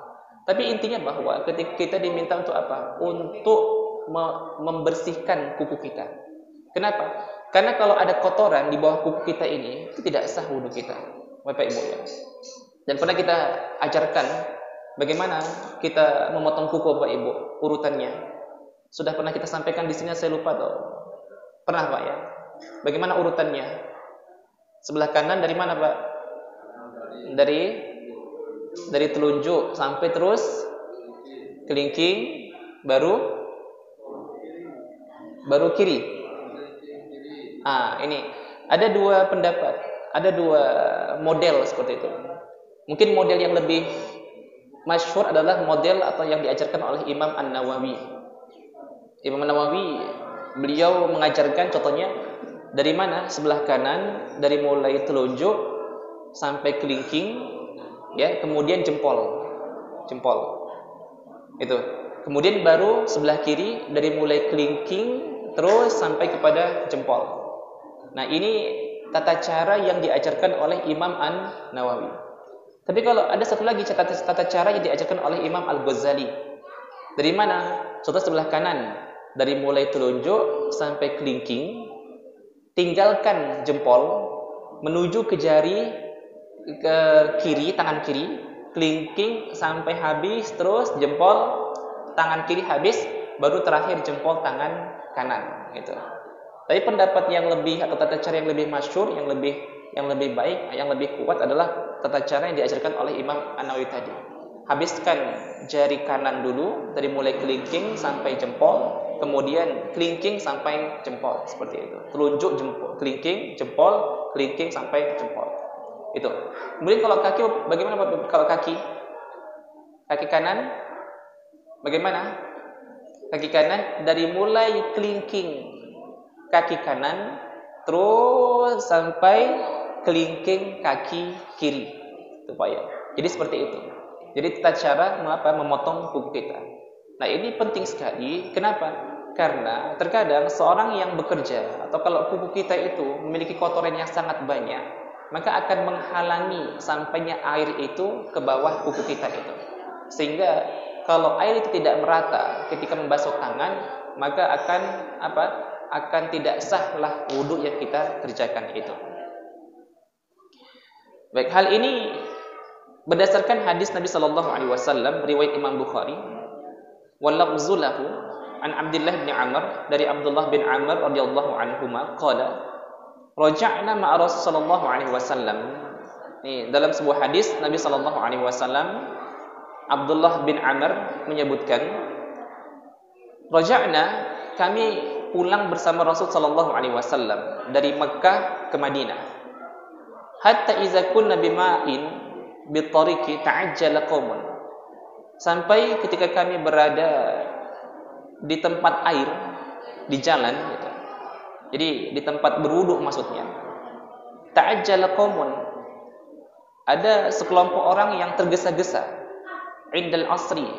Tapi intinya bahwa ketika kita diminta untuk apa? Untuk membersihkan kuku kita. Kenapa? Karena kalau ada kotoran di bawah kuku kita ini, itu tidak sah wudu kita, Bapak Ibu ya. Dan pernah kita ajarkan bagaimana kita memotong kuku, Bapak Ibu, urutannya. Sudah pernah kita sampaikan di sini, saya lupa tuh. Pernah Pak ya? Bagaimana urutannya? Sebelah kanan dari mana Pak? Dari telunjuk sampai terus kelingking, baru kiri. Ini ada dua pendapat, ada dua model seperti itu. Mungkin model yang lebih masyhur adalah model atau yang diajarkan oleh Imam An-Nawawi. Imam An-Nawawi beliau mengajarkan contohnya dari mana? Sebelah kanan, dari mulai telunjuk sampai kelingking, ya, kemudian jempol. Itu. Kemudian baru sebelah kiri dari mulai kelingking terus sampai kepada jempol. Nah, ini tata cara yang diajarkan oleh Imam An-Nawawi. Tapi kalau ada satu lagi tata cara yang diajarkan oleh Imam Al-Ghazali. Dari mana? Contoh sebelah kanan, dari mulai telunjuk sampai kelingking, tinggalkan jempol, menuju ke jari ke kiri, tangan kiri, kelingking sampai habis, terus jempol tangan kiri habis, baru terakhir jempol tangan kanan gitu. Tapi pendapat yang lebih atau tata cara yang lebih masyhur, yang lebih baik, yang lebih kuat adalah tata cara yang diajarkan oleh Imam An-Nawawi tadi. habiskan jari kanan dulu dari mulai kelingking sampai jempol, kemudian kelingking sampai jempol, seperti itu. Telunjuk, jempol, kelingking, jempol, kelingking sampai jempol. Itu. Kemudian kalau kaki, bagaimana kalau kaki? Kaki kanan bagaimana? Kaki kanan dari mulai kelingking kaki kanan terus sampai kelingking kaki kiri. Itu Pak ya. Jadi seperti itu. Jadi tata cara memotong kuku kita. Nah, ini penting sekali. Kenapa? Karena terkadang seorang yang bekerja atau kalau kuku kita itu memiliki kotoran yang sangat banyak, maka akan menghalangi sampainya air itu ke bawah kuku kita itu. Sehingga kalau air itu tidak merata ketika membasuh tangan, maka akan tidak sahlah wudhu yang kita kerjakan itu. Baik, hal ini berdasarkan hadis Nabi sallallahu alaihi wasallam riwayat Imam Bukhari, walafzu lahu an Abdullah bin Amr, dari Abdullah bin Amr radhiyallahu anhuma qala raja'na ma'a Rasul sallallahu alaihi wasallam. Ini dalam sebuah hadis Nabi sallallahu alaihi wasallam, Abdullah bin Amr menyebutkan, raja'na, kami pulang bersama Rasul sallallahu alaihi wasallam dari Mekkah ke Madinah. Hatta iza kunna bima'in bitariqi ta'ajjala qaumun. Sampai ketika kami berada di tempat air, di jalan gitu. Jadi di tempat berwudu maksudnya. Ta'ajjala qaumun. Ada sekelompok orang yang tergesa-gesa indal asri,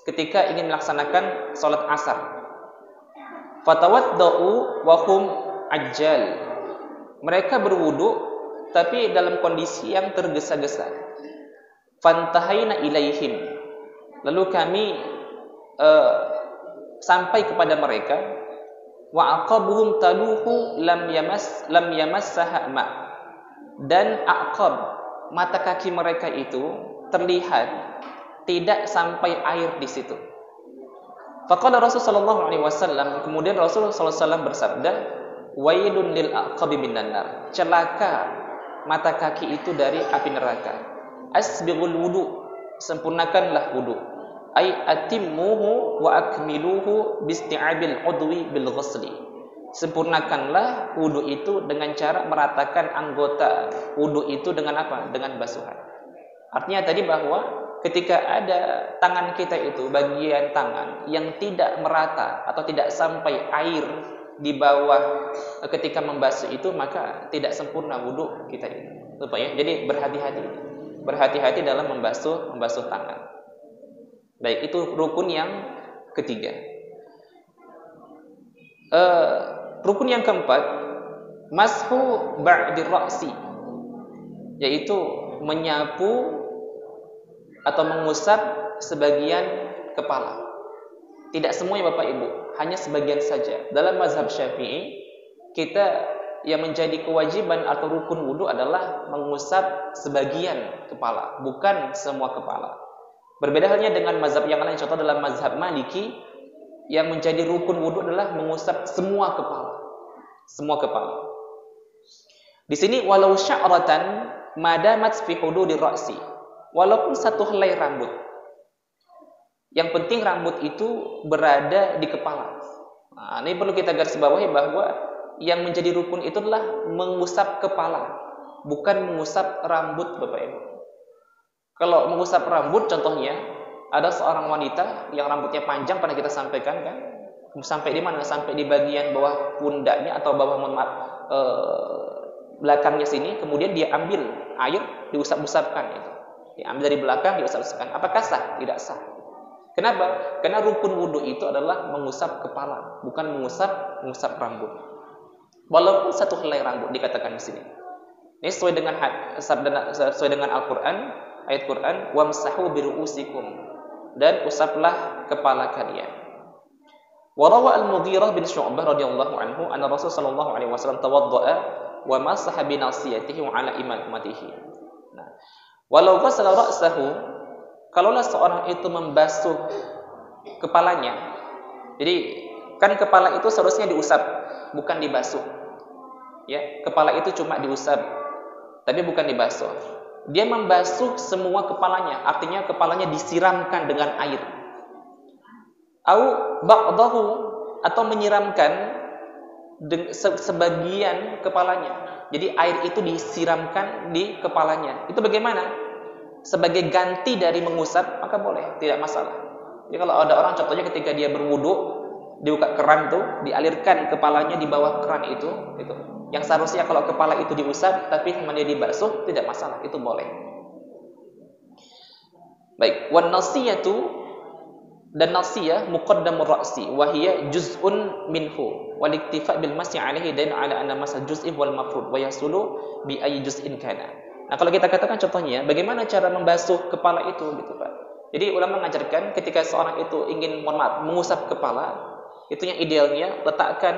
ketika ingin melaksanakan salat asar. Fatawaddau wa hum ajjal. Mereka berwudu tapi dalam kondisi yang tergesa-gesa. Fantahaina ilaihim. Lalu kami sampai kepada mereka. Wa aqabuhum taluhu lam yamassaha ma. Dan aqab, mata kaki mereka itu terlihat tidak sampai air di situ. Faqala Rasul sallallahu alaihi wasallam, kemudian Rasul sallallahu alaihi wasallam bersabda, wailun lil aqabi minan nar. Celaka mata kaki itu dari api neraka. Asbighul wudu, sempurnakanlah wudu. Ai atimmuhu wa akmiluhu bisti'abil udwi bil ghusli. Sempurnakanlah wudu itu dengan cara meratakan anggota wudu itu dengan apa? Dengan basuhan. Artinya tadi bahwa ketika ada tangan kita itu, bagian tangan yang tidak merata atau tidak sampai air di bawah ketika membasuh itu, maka tidak sempurna wudu kita ini. Lupa ya. Jadi berhati-hati dalam membasuh tangan. Baik, itu rukun yang ketiga. Rukun yang keempat, mashu ba'dir ra'si, yaitu menyapu atau mengusap sebagian kepala. Tidak semuanya Bapak Ibu, hanya sebagian saja. Dalam mazhab Syafi'i, kita yang menjadi kewajiban atau rukun wudu adalah mengusap sebagian kepala, bukan semua kepala. Berbeda halnya dengan mazhab yang lain. Contoh dalam mazhab Maliki, yang menjadi rukun wudu adalah mengusap semua kepala. Semua kepala. Di sini walau sya'ratan madamat fi hududi ra'si. Walaupun satu helai rambut. Yang penting rambut itu berada di kepala. Nah, ini perlu kita garis bawahi bahwa yang menjadi rukun itu adalah mengusap kepala, bukan mengusap rambut Bapak Ibu. Kalau mengusap rambut, contohnya ada seorang wanita yang rambutnya panjang, pernah kita sampaikan kan? Sampai di mana? Sampai di bagian bawah pundaknya atau bawah belakangnya sini, kemudian dia ambil air, diusap-usapkan itu. Diambil dari belakang, diusap-usapkan. Apakah sah? Tidak sah. Kenapa? Karena rukun wudu itu adalah mengusap kepala, bukan mengusap rambut. Walaupun satu helai rambut dikatakan di sini. Ini sesuai dengan Al-Qur'an, ayat Quran, wamsahu biru'usikum, dan usaplah kepala kalian. Wa rawa al-Mughirah bin Syu'bah radhiyallahu anhu anna Rasul sallallahu alaihi wasallam tawadda'a wa masaha bi nasiyatihi wa ala imamatihi. Nah, walau ghasala ra'sahu, kalaulah seorang itu membasuh kepalanya. Jadi kan kepala itu seharusnya diusap, bukan dibasuh. Ya, kepala itu cuma diusap, tapi bukan dibasuh. dia membasuh semua kepalanya, artinya kepalanya disiramkan dengan air. Au ba'dahu, atau menyiramkan sebagian kepalanya. Jadi air itu disiramkan di kepalanya. Itu bagaimana? Sebagai ganti dari mengusap, maka boleh, tidak masalah. Jadi kalau ada orang contohnya ketika dia berwudu, dibuka keran tuh, dialirkan kepalanya di bawah keran itu. Yang seharusnya kalau kepala itu diusap, tapi kemudian dibasuh, tidak masalah, itu boleh. Baik, wan nasiyatu, dan nasiyah muqaddamur ra'si wa hiya juz'un minhu wal iktifa bil mas'i 'alaihi dan 'ala anna masal juz'i wal mafrud wa yasulu bi ayyi juz'in kana. Nah, kalau kita katakan contohnya, bagaimana cara membasuh kepala itu gitu, Pak. Jadi ulama mengajarkan ketika seorang itu ingin mengusap kepala, itu yang idealnya letakkan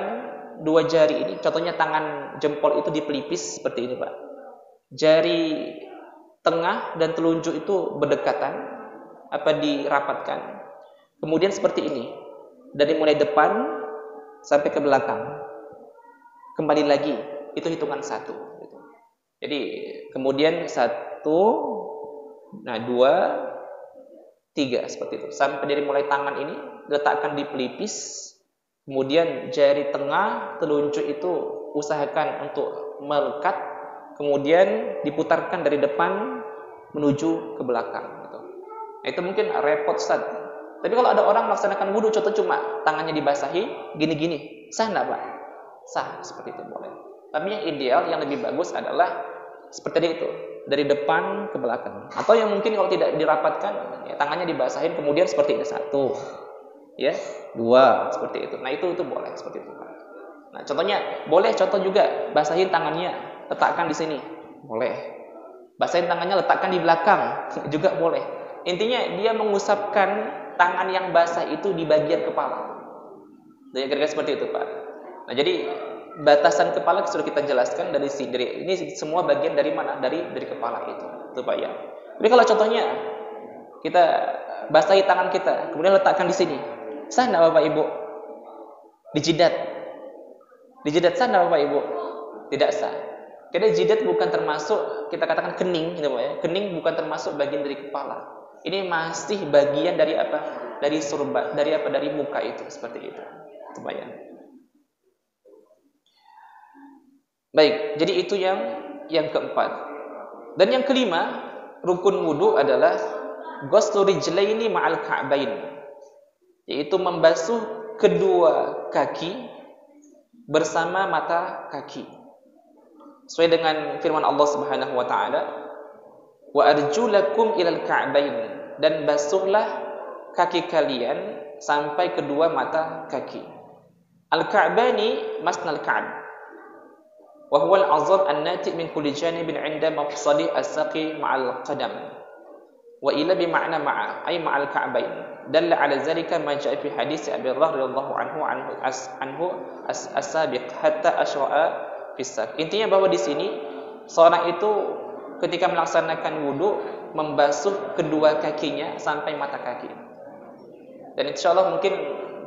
dua jari ini, contohnya tangan jempol itu di pelipis seperti ini, Pak. Jari tengah dan telunjuk itu berdekatan, dirapatkan. Kemudian seperti ini, dari mulai depan sampai ke belakang. Kembali lagi, itu hitungan 1. Jadi kemudian 1, 2, 3 seperti itu. Sampai dari mulai tangan ini letakkan di pelipis. Kemudian jari tengah, telunjuk itu usahakan untuk melekat, kemudian diputarkan dari depan menuju ke belakang. Gitu. Nah, itu mungkin repot, Ustaz. Tapi kalau ada orang melaksanakan wudu, contoh cuma tangannya dibasahi, gini-gini, sah nggak, Pak? Sah, seperti itu boleh. Tapi yang ideal, yang lebih bagus adalah seperti itu, dari depan ke belakang. Atau yang mungkin kalau tidak dirapatkan, ya, tangannya dibasahin, kemudian seperti ini 1. Ya, 2 seperti itu. Nah, itu boleh seperti itu, Pak. Nah, contohnya boleh contoh juga basahin tangannya, letakkan di sini. Boleh. Basahin tangannya, letakkan di belakang juga boleh. Intinya dia mengusapkan tangan yang basah itu di bagian kepala. Jadi kira-kira seperti itu, Pak. Nah, jadi batasan kepala sudah kita jelaskan dari ini semua bagian dari mana? Dari kepala itu, Pak ya. Tapi kalau contohnya kita basahi tangan kita, kemudian letakkan di sini. Sah enggak Bapak Ibu? Dijidat sah enggak Bapak Ibu? Tidak sah. Karena jidat bukan termasuk, kita katakan kening gitu Pak ya. Kening bukan termasuk bagian dari kepala. Ini masih bagian dari apa? Dari surba, dari muka itu, seperti itu. Itu Pak ya. Baik, jadi itu yang keempat. Dan yang kelima, rukun wudu adalah ghuslu rijlaini ma'al ka'bain. Yaitu membasuh kedua kaki bersama mata kaki. Sesuai dengan firman Allah Subhanahu wa taala, "Wa arjulakum ilal ka'bain," dan basuhlah kaki kalian sampai kedua mata kaki. Al-ka'bani masnal ka'b. Wa huwa al-'azab an-nati' min kulli janibin 'inda mafsali as-saqi ma'al qadam. Wa ila bi ma'na ma'a ay ma'al ka'bain. Dalla 'ala zalika ma ja'a fi hadits Abi Dzar radhiyallahu anhu as-sabiq hatta asyra'a fi sak. Intinya bahwa di sini seorang itu ketika melaksanakan wudu membasuh kedua kakinya sampai mata kaki. Dan insyaallah mungkin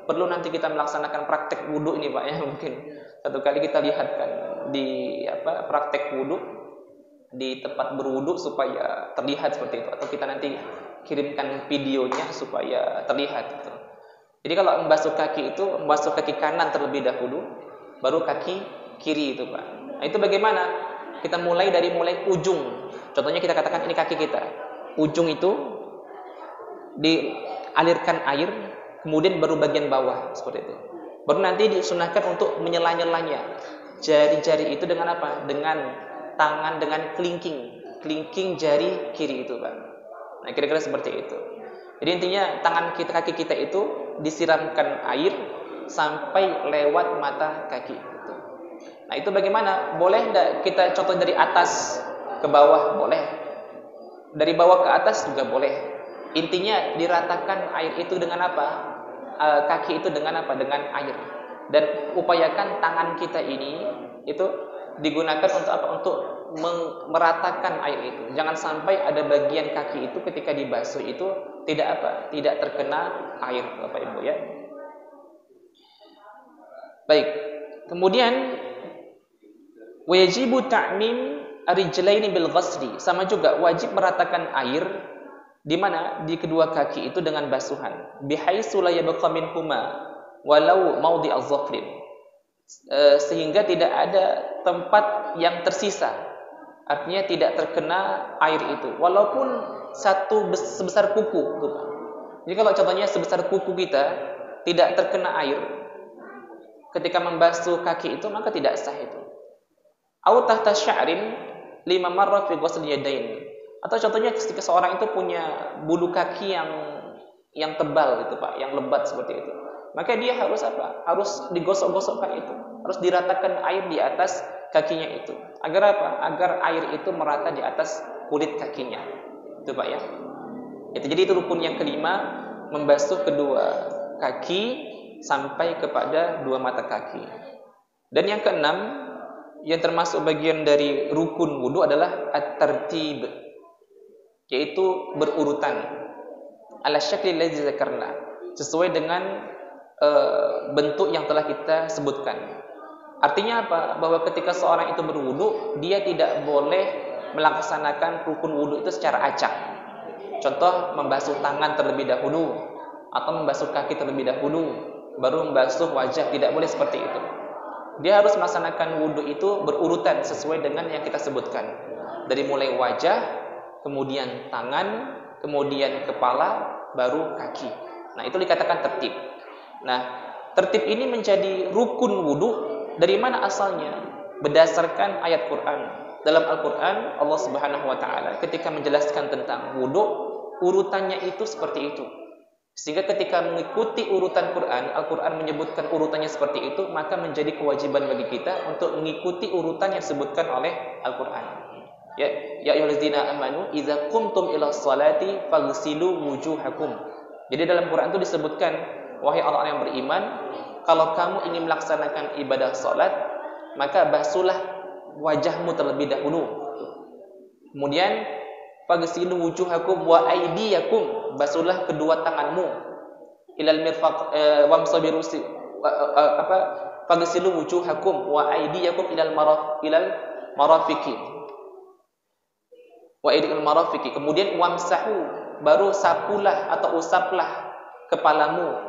perlu nanti kita melaksanakan praktek wudu ini Pak ya, mungkin satu kali kita lihatkan di praktek wudu di tempat berwudu supaya terlihat seperti itu, atau kita nanti kirimkan videonya supaya terlihat gitu. Jadi kalau membasuh kaki itu membasuh kaki kanan terlebih dahulu, baru kaki kiri itu Pak. Nah, itu bagaimana? Kita mulai dari ujung. Contohnya kita katakan ini kaki kita. Ujung itu dialirkan air, kemudian baru bagian bawah seperti itu. Baru nanti disunahkan untuk menyela-nyelanya. Jari-jari itu dengan apa? Dengan tangan, dengan kelingking jari kiri itu Pak. Nah, kira-kira seperti itu. Jadi intinya kaki kita itu disiramkan air sampai lewat mata kaki itu. Nah, itu bagaimana? Boleh enggak kita contoh dari atas ke bawah? Boleh. Dari bawah ke atas juga boleh. Intinya diratakan air itu dengan apa? Kaki itu dengan apa? Dengan air. Dan upayakan tangan kita ini itu digunakan untuk apa? Untuk meratakan air itu. Jangan sampai ada bagian kaki itu ketika dibasuh itu tidak terkena air Bapak Ibu ya. Baik. Kemudian wajibu ta'mim ar-rijlaini bil ghasli, sama juga wajib meratakan air di mana? Di kedua kaki itu dengan basuhan. Bihaitsu la yabqa minhuma walau mawdi'az zafrin. Sehingga tidak ada tempat yang tersisa. Artinya tidak terkena air itu walaupun sebesar kuku gitu, Pak. Jadi kalau contohnya sebesar kuku kita tidak terkena air ketika membasuh kaki itu, maka tidak sah itu. Au tahta sya'rin 5 marrat fi ghusl yadain. Atau contohnya ketika seorang itu punya bulu kaki yang tebal gitu, Pak, yang lebat seperti itu. Maka dia harus apa? Harus digosok-gosokkan itu. Harus diratakan air di atas kakinya itu. Agar apa? Agar air itu merata di atas kulit kakinya. Itu, Pak, ya. Jadi itu rukun yang kelima, membasuh kedua kaki sampai kepada dua mata kaki. Dan yang keenam, yang termasuk bagian dari rukun wudu adalah at-tartib, yaitu berurutan ala syakli ladzi dzakarna, sesuai dengan bentuk yang telah kita sebutkan. Artinya apa? Bahwa ketika seorang itu berwudu, dia tidak boleh melaksanakan rukun wudu itu secara acak. Contoh, membasuh tangan terlebih dahulu atau membasuh kaki terlebih dahulu baru membasuh wajah. Tidak boleh seperti itu. Dia harus melaksanakan wudu itu berurutan sesuai dengan yang kita sebutkan. Dari mulai wajah, kemudian tangan, kemudian kepala, baru kaki. Nah, itu dikatakan tertib. Nah, tertib ini menjadi rukun wudu. Dari mana asalnya? Berdasarkan ayat Quran. Dalam Al-Quran, Allah Subhanahu wa Ta'ala ketika menjelaskan tentang wudu, urutannya itu seperti itu. Sehingga ketika mengikuti urutan Quran, Al-Quran menyebutkan urutannya seperti itu, maka menjadi kewajiban bagi kita untuk mengikuti urutan yang disebutkan oleh Al-Quran. Ya ayyuhallazina amanu idza qumtum ila sholati faghsilu wujuhakum. Jadi dalam Quran itu disebutkan, wahai orang-orang yang beriman, kalau kamu ingin melaksanakan ibadah salat, maka basuhlah wajahmu terlebih dahulu. Kemudian faghsilu wujuhakum wa aydiyakum, basuhlah kedua tanganmu, ilal mirfaq wamsahu birusi faghsilu wujuhakum wa aydiyakum ilal marafiqi wa aydiyakum marafiqi. Kemudian wamsahu, baru sapulah atau usaplah kepalamu,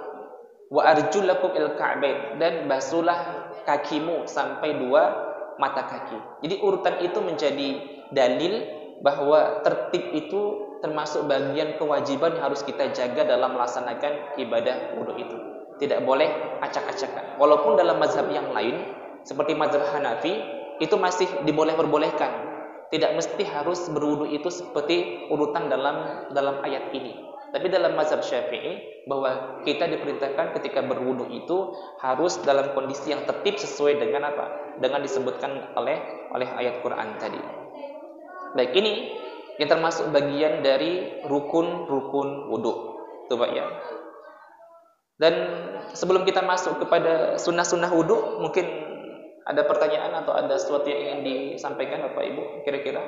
wa arjulakum il ka'bain, dan basuhlah kakimu sampai dua mata kaki. Jadi urutan itu menjadi dalil bahwa tertib itu termasuk bagian kewajiban yang harus kita jaga dalam melaksanakan ibadah wudu itu. Tidak boleh acak-acakan. Walaupun dalam mazhab yang lain seperti mazhab Hanafi itu masih dibolehkan. Tidak mesti harus berwudu itu seperti urutan dalam ayat ini. Tapi dalam mazhab Syafi'i bahwa kita diperintahkan ketika berwudu itu harus dalam kondisi yang tertib sesuai dengan apa? Dengan disebutkan oleh ayat Quran tadi. Baik, ini yang termasuk bagian dari rukun wudu. Itu, Pak, ya. Dan sebelum kita masuk kepada sunnah-sunnah wudu, mungkin ada pertanyaan atau ada sesuatu yang ingin disampaikan Bapak Ibu kira-kira?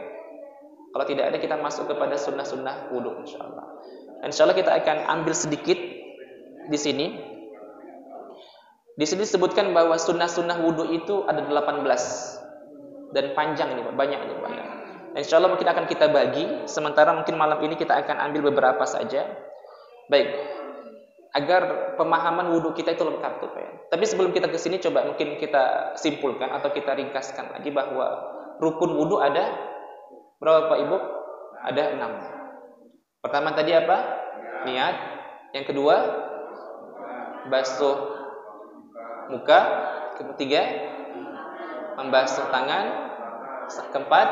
Kalau tidak ada, kita masuk kepada sunnah-sunnah wudu insyaallah. Insyaallah kita akan ambil sedikit di sini. Di sini disebutkan bahwa sunnah-sunnah wudu itu ada 18 dan panjang ini, Pak, banyak ini, Pak. Insyaallah mungkin akan kita bagi, sementara mungkin malam ini kita akan ambil beberapa saja. Baik, agar pemahaman wudu kita itu lengkap tuh, Pak. Tapi sebelum kita ke sini, coba mungkin kita simpulkan atau kita ringkaskan lagi bahwa rukun wudu ada berapa, Pak Ibu? Ada 6. Pertama tadi apa? Niat. Yang kedua, basuh muka. Ketiga, membasuh tangan. Keempat,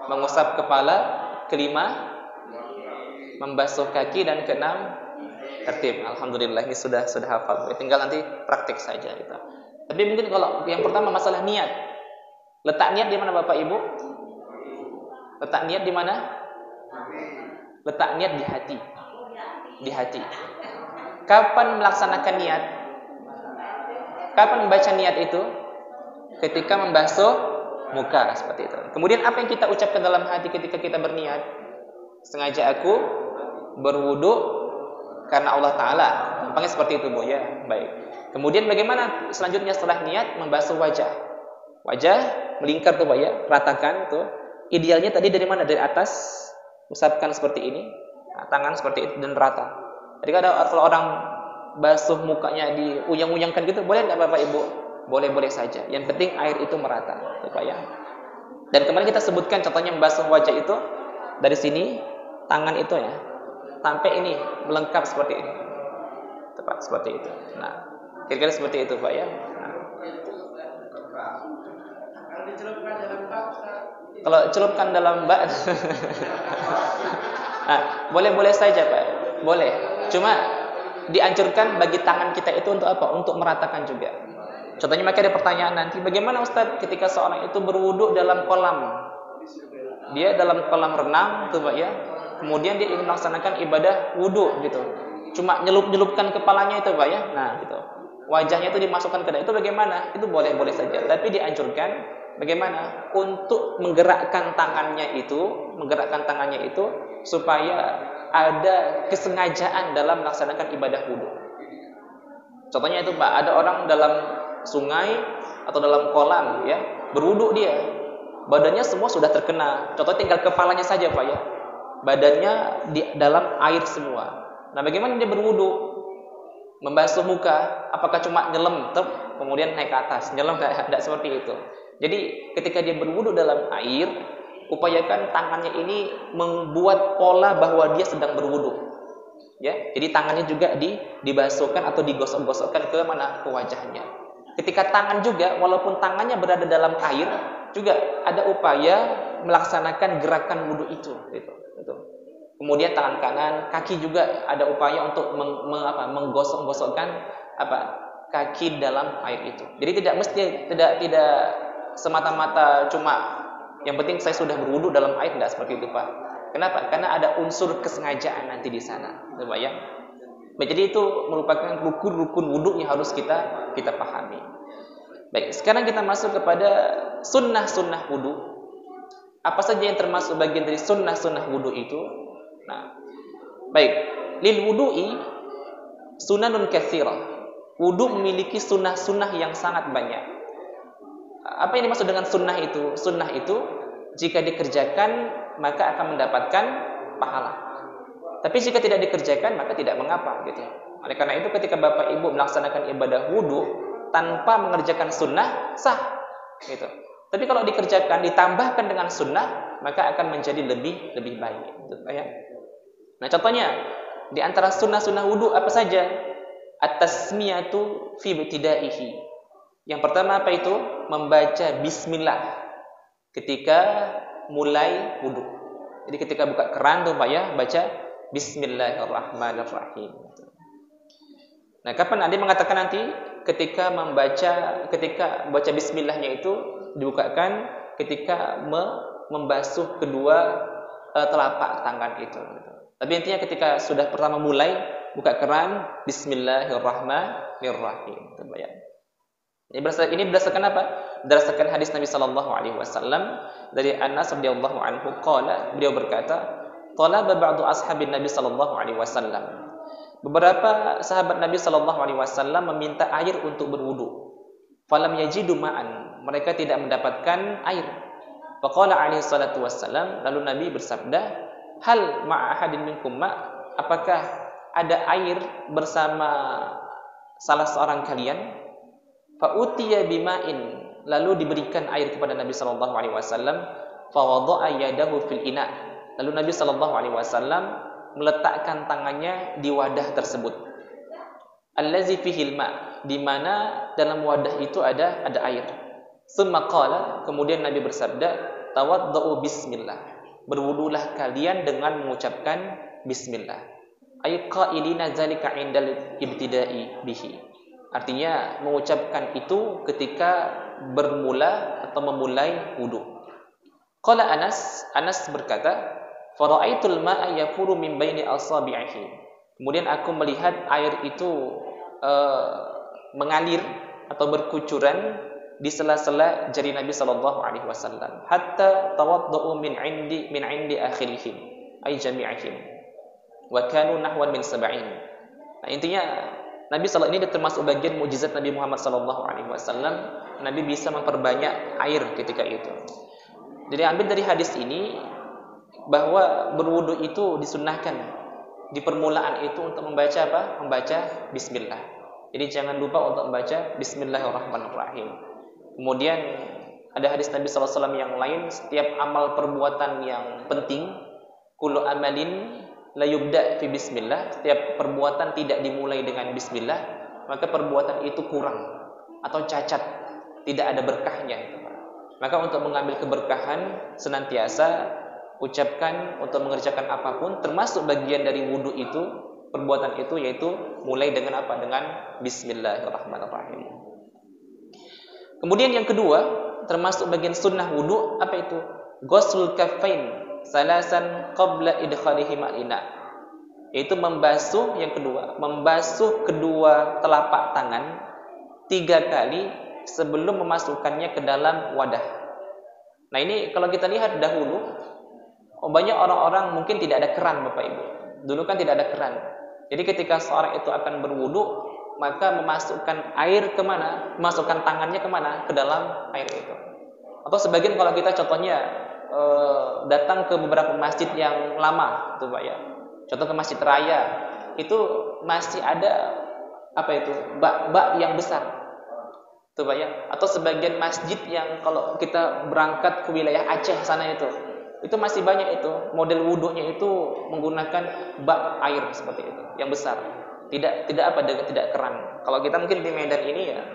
mengusap kepala. Kelima, membasuh kaki. Dan keenam, tertib. Alhamdulillah, ini sudah hafal. Tinggal nanti praktik saja kita. Tapi mungkin kalau yang pertama masalah niat. Letak niat di mana, Bapak Ibu? Letak niat di mana? Letak niat di hati. Di hati. Kapan melaksanakan niat? Kapan membaca niat itu? Ketika membasuh muka, seperti itu. Kemudian apa yang kita ucapkan dalam hati ketika kita berniat? Sengaja aku berwudu karena Allah Ta'ala. Gampangnya seperti itu, Bu, ya. Baik. Kemudian bagaimana selanjutnya setelah niat? Membasuh wajah. Wajah melingkar tuh Pak ya, ratakan tuh. Idealnya tadi dari mana? Dari atas, usapkan seperti ini, tangan seperti itu dan rata. Jadi kalau orang basuh mukanya diuyang-uyangkan gitu, boleh nggak Bapak Ibu? Boleh-boleh saja. Yang penting air itu merata, tuh Pak ya. Dan kemarin kita sebutkan contohnya membasuh wajah itu dari sini, tangan itu ya, sampai ini melengkap seperti ini, tepat seperti itu. Nah, kira-kira seperti itu Pak ya. Nah. Kalau celupkan dalam bak, nah, boleh-boleh saja Pak, boleh. Cuma dianjurkan bagi tangan kita itu untuk apa? Untuk meratakan juga. Contohnya maka ada pertanyaan nanti, bagaimana Ustaz ketika seorang itu berwudu dalam kolam? Dia dalam kolam renang tuh Pak ya. Kemudian dia ingin melaksanakan ibadah wudu gitu. Cuma nyelup-nyelupkan kepalanya itu Pak ya. Nah, gitu. Wajahnya itu dimasukkan ke dalam itu bagaimana? Itu boleh-boleh saja. Tapi dianjurkan bagaimana? Untuk menggerakkan tangannya itu supaya ada kesengajaan dalam melaksanakan ibadah wudu. Contohnya itu Pak, ada orang dalam sungai atau dalam kolam ya, berwudu dia. Badannya semua sudah terkena. Contohnya tinggal kepalanya saja Pak ya. Badannya di dalam air semua. Nah, bagaimana dia berwudu? Membasuh muka, apakah cuma nyelam kemudian naik ke atas? Nyelam tidak seperti itu. Jadi, ketika dia berwudu dalam air, upayakan tangannya ini membuat pola bahwa dia sedang berwudu. Ya, jadi tangannya juga dibasuhkan atau digosok-gosokkan ke mana? Ke wajahnya. Ketika tangan juga, walaupun tangannya berada dalam air, juga ada upaya melaksanakan gerakan wudu itu. Gitu. Kemudian tangan kanan, kaki juga ada upaya untuk menggosok-gosokkan kaki dalam air itu. Jadi tidak semata-mata cuma yang penting saya sudah berwudu dalam air, tidak seperti itu Pak. Kenapa? Karena ada unsur kesengajaan nanti di sana, Pak ya. Jadi itu merupakan rukun-rukun wudu yang harus kita pahami. Baik, sekarang kita masuk kepada sunnah-sunnah wudu. Apa saja yang termasuk bagian dari sunnah-sunnah wudu itu? Nah, baik, lil wudu'i sunanun katsirah. Wudu memiliki sunnah-sunnah yang sangat banyak. Apa yang dimaksud dengan sunnah itu? Sunnah itu jika dikerjakan maka akan mendapatkan pahala. Tapi jika tidak dikerjakan maka tidak mengapa gitu. Oleh karena itu ketika Bapak Ibu melaksanakan ibadah wudu tanpa mengerjakan sunnah sah gitu. Tapi kalau dikerjakan ditambahkan dengan sunnah maka akan menjadi lebih baik gitu ya. Nah, contohnya di antara sunnah-sunnah wudu apa saja? At-tasmiyatu fi ibtidaihi. Yang pertama apa itu? Membaca bismillah ketika mulai wudu. Jadi ketika buka keran tuh Pak ya, baca bismillahirrahmanirrahim. Nah, kapan Anda mengatakan nanti ketika baca bismillahnya itu dibukakan ketika membasuh kedua telapak tangan itu. Tapi intinya ketika sudah pertama mulai buka keran bismillahirrahmanirrahim. Itu ya. Ini berdasarkan apa? Berdasarkan hadis Nabi sallallahu alaihi wasallam dari Anas radhiyallahu anhu qala, beliau berkata, talaba ba'du ashabin Nabi sallallahu alaihi wasallam. Beberapa sahabat Nabi sallallahu alaihi wasallam meminta air untuk berwudu. Falam yajidu ma'an, mereka tidak mendapatkan air. Faqala alaihi salatu wassalam, lalu Nabi bersabda, hal ma'ahadin minkum ma', apakah ada air bersama salah seorang kalian? Fa'utiya bima'in, lalu diberikan air kepada Nabi sallallahu alaihi wasallam. Fa wada'a yadahu fil ina', lalu Nabi sallallahu alaihi wasallam meletakkan tangannya di wadah tersebut. Allazi fihil ma', di mana dalam wadah itu ada air. Tsumma qala, kemudian Nabi bersabda, tawaddau bismillah, berwudulah kalian dengan mengucapkan bismillah. Ay qailina zalika indal ibtida'i bihi. Artinya mengucapkan itu ketika bermula atau memulai wudu. Qala Anas berkata, fara'aitul ma'a yafuru min baini asabi'ihi. Kemudian aku melihat air itu mengalir atau berkucuran di sela-sela jari Nabi sallallahu alaihi wasallam, hatta tawaddau min indi akhirihim ay jami'ihim wa kanu nahwan min sab'in. Nah, intinya Nabi SAW ini termasuk bagian mukjizat Nabi Muhammad SAW. Nabi bisa memperbanyak air ketika itu. Jadi ambil dari hadis ini bahwa berwudu itu disunnahkan di permulaan itu untuk membaca apa? Membaca Bismillah. Jadi jangan lupa untuk membaca Bismillahirrahmanirrahim. Kemudian ada hadis Nabi SAW yang lain, setiap amal perbuatan yang penting, kullu amalin la yubda fi bismillah, setiap perbuatan tidak dimulai dengan bismillah, maka perbuatan itu kurang atau cacat, tidak ada berkahnya itu. Maka untuk mengambil keberkahan senantiasa ucapkan untuk mengerjakan apapun, termasuk bagian dari wudu itu, perbuatan itu yaitu mulai dengan apa? Dengan Bismillahirrahmanirrahim. Kemudian yang kedua, termasuk bagian sunnah wudu apa itu? Ghuslul kaffain salasan qabla idkhalihima al-ina. Yaitu membasuh, yang kedua, membasuh kedua telapak tangan 3 kali sebelum memasukkannya ke dalam wadah. Nah ini kalau kita lihat dahulu, banyak orang-orang mungkin tidak ada keran, Bapak Ibu. Dulu kan tidak ada keran. Jadi ketika seorang itu akan berwudu, maka memasukkan air kemana? Memasukkan tangannya kemana? Ke dalam air itu. Atau sebagian kalau kita contohnya datang ke beberapa masjid yang lama, tuh Pak ya. Contoh ke Masjid Raya, itu masih ada apa itu? Bak-bak yang besar. Tuh Pak ya. Atau sebagian masjid yang kalau kita berangkat ke wilayah Aceh sana itu masih banyak itu model wudunya itu menggunakan bak air seperti itu yang besar, tidak keran. Kalau kita mungkin di Medan ini ya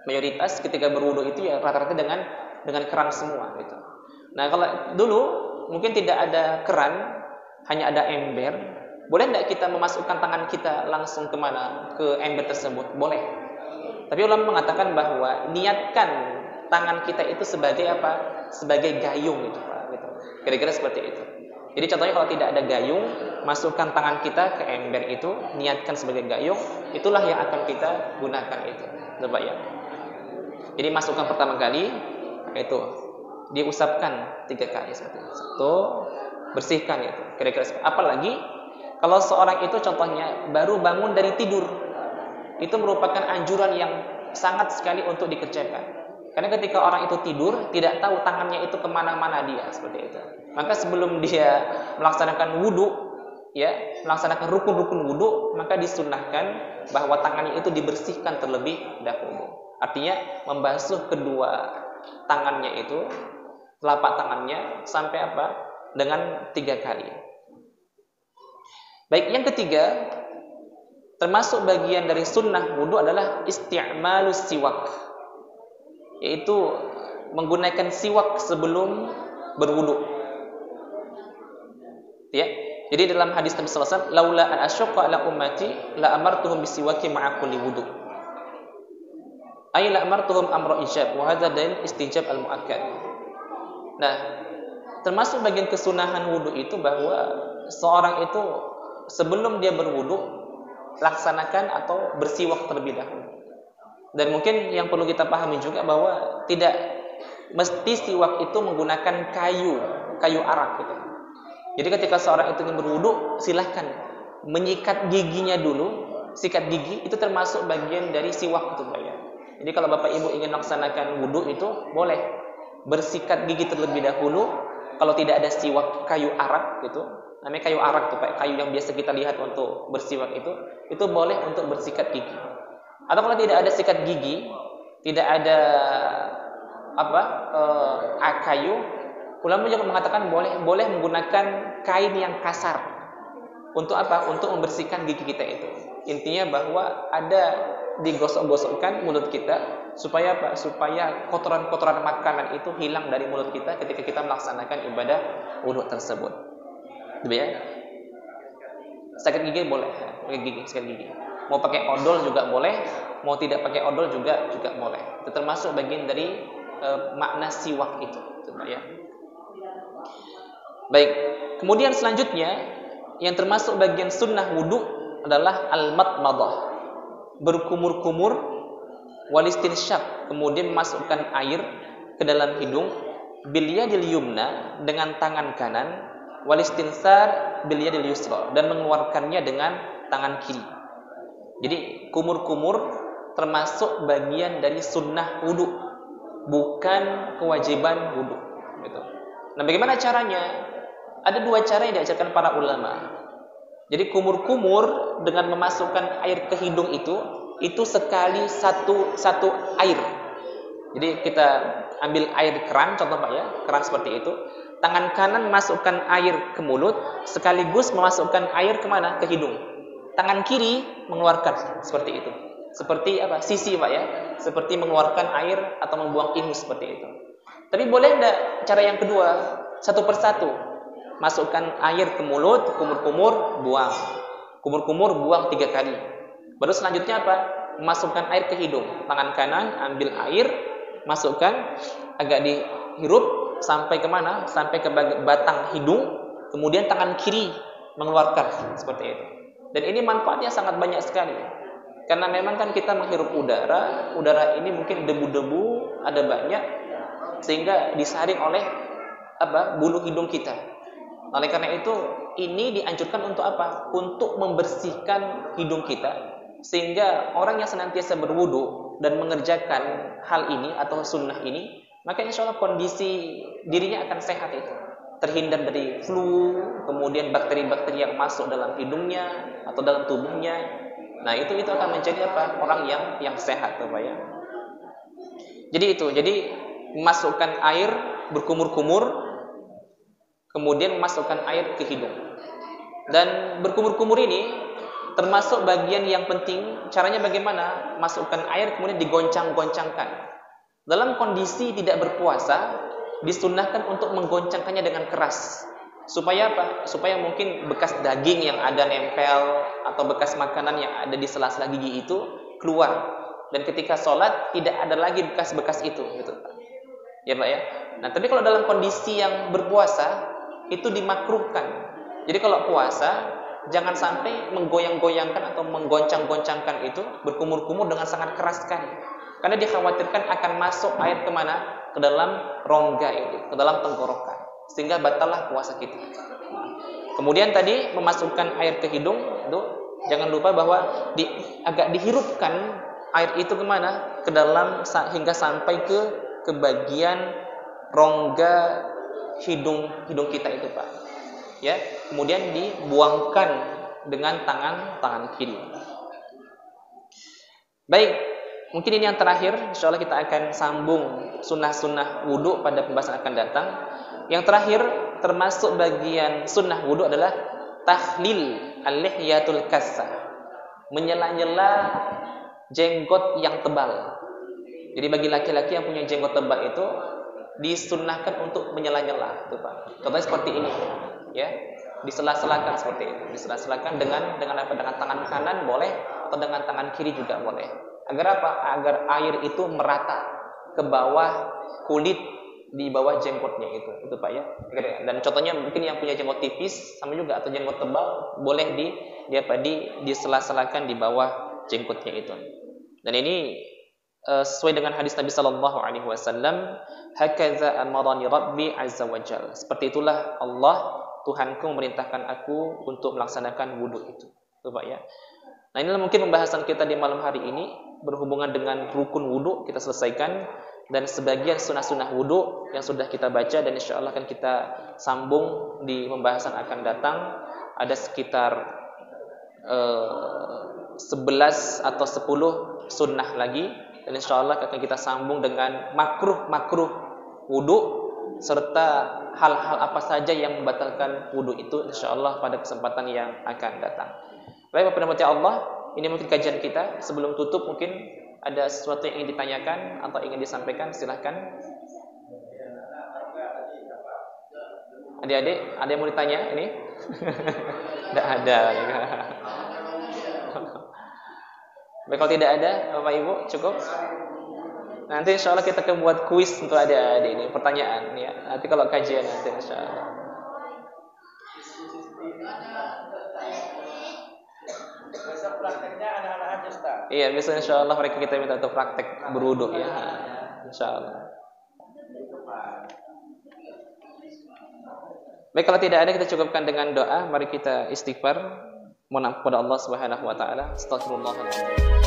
mayoritas ketika berwudu itu ya rata-rata dengan keran semua gitu. Nah kalau dulu mungkin tidak ada keran, hanya ada ember, boleh tidak kita memasukkan tangan kita langsung kemana? Ke ember tersebut? Boleh. Tapi ulama mengatakan bahwa niatkan tangan kita itu sebagai apa? Sebagai gayung gitu Pak. Gitu. Kira-kira seperti itu. Jadi contohnya kalau tidak ada gayung, masukkan tangan kita ke ember itu, niatkan sebagai gayung, itulah yang akan kita gunakan itu. Coba ya. Jadi masukkan pertama kali, itu diusapkan 3 kali seperti itu. 1, bersihkan itu. Kira-kira seperti itu. Apalagi kalau seorang itu contohnya baru bangun dari tidur, itu merupakan anjuran yang sangat sekali untuk dikerjakan. Karena ketika orang itu tidur, tidak tahu tangannya itu kemana-mana dia, seperti itu. Maka sebelum dia melaksanakan wudu, ya, melaksanakan rukun-rukun wudu, maka disunnahkan bahwa tangannya itu dibersihkan terlebih dahulu. Artinya membasuh kedua tangannya itu, telapak tangannya sampai apa? Dengan 3 kali. Baik, yang ketiga, termasuk bagian dari sunnah wudu adalah isti'malus siwak, yaitu menggunakan siwak sebelum berwudu. Ya. Jadi dalam hadis Nabi sallallahu alaihi wasallam, laula an asyqa ala ummati la amartuhum bisiwaki ma'a kulli wudu. Ay la amartuhum amra ijab wa hadza dalil istijab al-muakkad. Nah, termasuk bagian kesunahan wudu itu bahwa seorang itu sebelum dia berwudu laksanakan atau bersiwak terlebih dahulu. Dan mungkin yang perlu kita pahami juga bahwa tidak mesti siwak itu menggunakan kayu arak gitu. Jadi ketika seorang itu ingin berwudu, silahkan menyikat giginya dulu. Sikat gigi itu termasuk bagian dari siwak itu Pak ya. Jadi kalau Bapak Ibu ingin melaksanakan wudu itu boleh bersikat gigi terlebih dahulu. Kalau tidak ada siwak kayu arak gitu, namanya kayu arak tuh Pak, kayu yang biasa kita lihat untuk bersiwak itu boleh untuk bersikat gigi. Atau kalau tidak ada sikat gigi, tidak ada kayu, ulama juga mengatakan boleh menggunakan kain yang kasar untuk apa? Untuk membersihkan gigi kita itu. Intinya bahwa ada digosok-gosokkan mulut kita supaya apa? Supaya kotoran-kotoran makanan itu hilang dari mulut kita ketika kita melaksanakan ibadah wudu tersebut. Gitu ya. Sikat gigi boleh, sikat gigi. Mau pakai odol juga boleh, mau tidak pakai odol juga boleh. Itu termasuk bagian dari makna siwak itu, ya. Baik, kemudian selanjutnya yang termasuk bagian sunnah wudu adalah al-madmadah, berkumur-kumur, walistinsyaq, kemudian memasukkan air ke dalam hidung, bil yadil yumna, dengan tangan kanan, walistinsar bil yadil yusra, dan mengeluarkannya dengan tangan kiri. Jadi kumur-kumur termasuk bagian dari sunnah wudu, bukan kewajiban wudu. Gitu. Nah, bagaimana caranya? Ada dua cara yang diajarkan para ulama. Jadi kumur-kumur dengan memasukkan air ke hidung itu sekali satu air. Jadi kita ambil air keran, contoh Pak ya, keran seperti itu. Tangan kanan masukkan air ke mulut, sekaligus memasukkan air kemana? Ke hidung. Tangan kiri mengeluarkan seperti itu. Seperti apa? Sisi Pak ya, seperti mengeluarkan air atau membuang ingus seperti itu. Tapi boleh enggak cara yang kedua? Satu persatu. Masukkan air ke mulut, kumur-kumur, buang. Kumur-kumur, buang 3 kali. Baru selanjutnya apa? Masukkan air ke hidung. Tangan kanan ambil air, masukkan, agak dihirup sampai kemana? Sampai ke batang hidung. Kemudian tangan kiri mengeluarkan seperti itu. Dan ini manfaatnya sangat banyak sekali. Karena memang kan kita menghirup udara ini mungkin debu-debu ada banyak, sehingga disaring oleh bulu hidung kita. Oleh karena itu, ini dianjurkan untuk apa? Untuk membersihkan hidung kita, sehingga orang yang senantiasa berwudu dan mengerjakan hal ini atau sunnah ini, maka insya Allah kondisi dirinya akan sehat itu. Terhindar dari flu, kemudian bakteri-bakteri yang masuk dalam hidungnya atau dalam tubuhnya. Nah, itu akan menjadi apa? Orang yang sehat, Pak ya. Jadi memasukkan air berkumur-kumur, kemudian memasukkan air ke hidung. Dan berkumur-kumur ini termasuk bagian yang penting. Caranya bagaimana? Masukkan air kemudian digoncang-goncangkan. Dalam kondisi tidak berpuasa, disunnahkan untuk menggoncangkannya dengan keras. Supaya apa? Supaya mungkin bekas daging yang ada nempel atau bekas makanan yang ada di sela-sela gigi itu keluar. Dan ketika sholat tidak ada lagi bekas-bekas itu, gitu. Ya Pak ya. Nah, tapi kalau dalam kondisi yang berpuasa itu dimakruhkan. Jadi kalau puasa jangan sampai menggoyang-goyangkan atau menggoncang-goncangkan itu berkumur-kumur dengan sangat keras sekali. Karena dikhawatirkan akan masuk air kemana? Ke dalam rongga ini, ke dalam tenggorokan, sehingga batallah puasa kita. Kemudian tadi memasukkan air ke hidung, itu jangan lupa bahwa agak dihirupkan air itu kemana? Ke dalam hingga sampai ke bagian rongga hidung kita itu Pak. Ya, kemudian dibuangkan dengan tangan kiri. Baik, mungkin ini yang terakhir. Insyaallah kita akan sambung sunnah-sunnah wudu pada pembahasan akan datang. Yang terakhir termasuk bagian sunnah wudu adalah tahlil al-lihyatul kassah. Menyela-nyela jenggot yang tebal. Jadi bagi laki-laki yang punya jenggot tebal itu disunnahkan untuk menyela-nyela, itu Pak. Contohnya seperti ini, ya, disela-selakan seperti itu, disela-selakan dengan apa? Dengan tangan kanan boleh atau dengan tangan kiri juga boleh. Agar apa? Agar air itu merata ke bawah kulit di bawah jenggotnya itu Pak ya. Dan contohnya mungkin yang punya jenggot tipis sama juga atau jenggot tebal boleh disela-selakan di bawah jenggotnya itu. Dan ini sesuai dengan hadis Nabi sallallahu alaihi wasallam, "Hakadza amarani Rabbi azza wa jalla." Seperti itulah Allah Tuhanku memerintahkan aku untuk melaksanakan wudu itu. Itu Pak ya. Nah, inilah mungkin pembahasan kita di malam hari ini berhubungan dengan rukun wudu kita selesaikan dan sebagian sunnah-sunnah wudu yang sudah kita baca, dan insyaallah akan kita sambung di pembahasan akan datang. Ada sekitar 11 atau 10 sunnah lagi. Dan insyaallah akan kita sambung dengan makruh wudu serta hal-hal apa saja yang membatalkan wudu itu insyaallah pada kesempatan yang akan datang. Baik Bapak dan Allah, ini mungkin kajian kita. Sebelum tutup mungkin ada sesuatu yang ingin ditanyakan atau ingin disampaikan, silahkan. Adik-adik, ada yang mau ditanya ini? Tidak ada. Baik, kalau tidak ada, Bapak Ibu, cukup. Nanti insya Allah kita akan buat kuis untuk adik-adik ini, pertanyaan ya. Nanti kalau kajian nanti insya Allah. Besok prakteknya anak-anak aja, Ustaz. Iya, besok insya Allah mereka kita minta untuk praktek berwudu ya. Insya Allah. Baik, kalau tidak ada kita cukupkan dengan doa. Mari kita istighfar. Mohon ampun kepada Allah Subhanahu wa taala. Astagfirullahaladzim.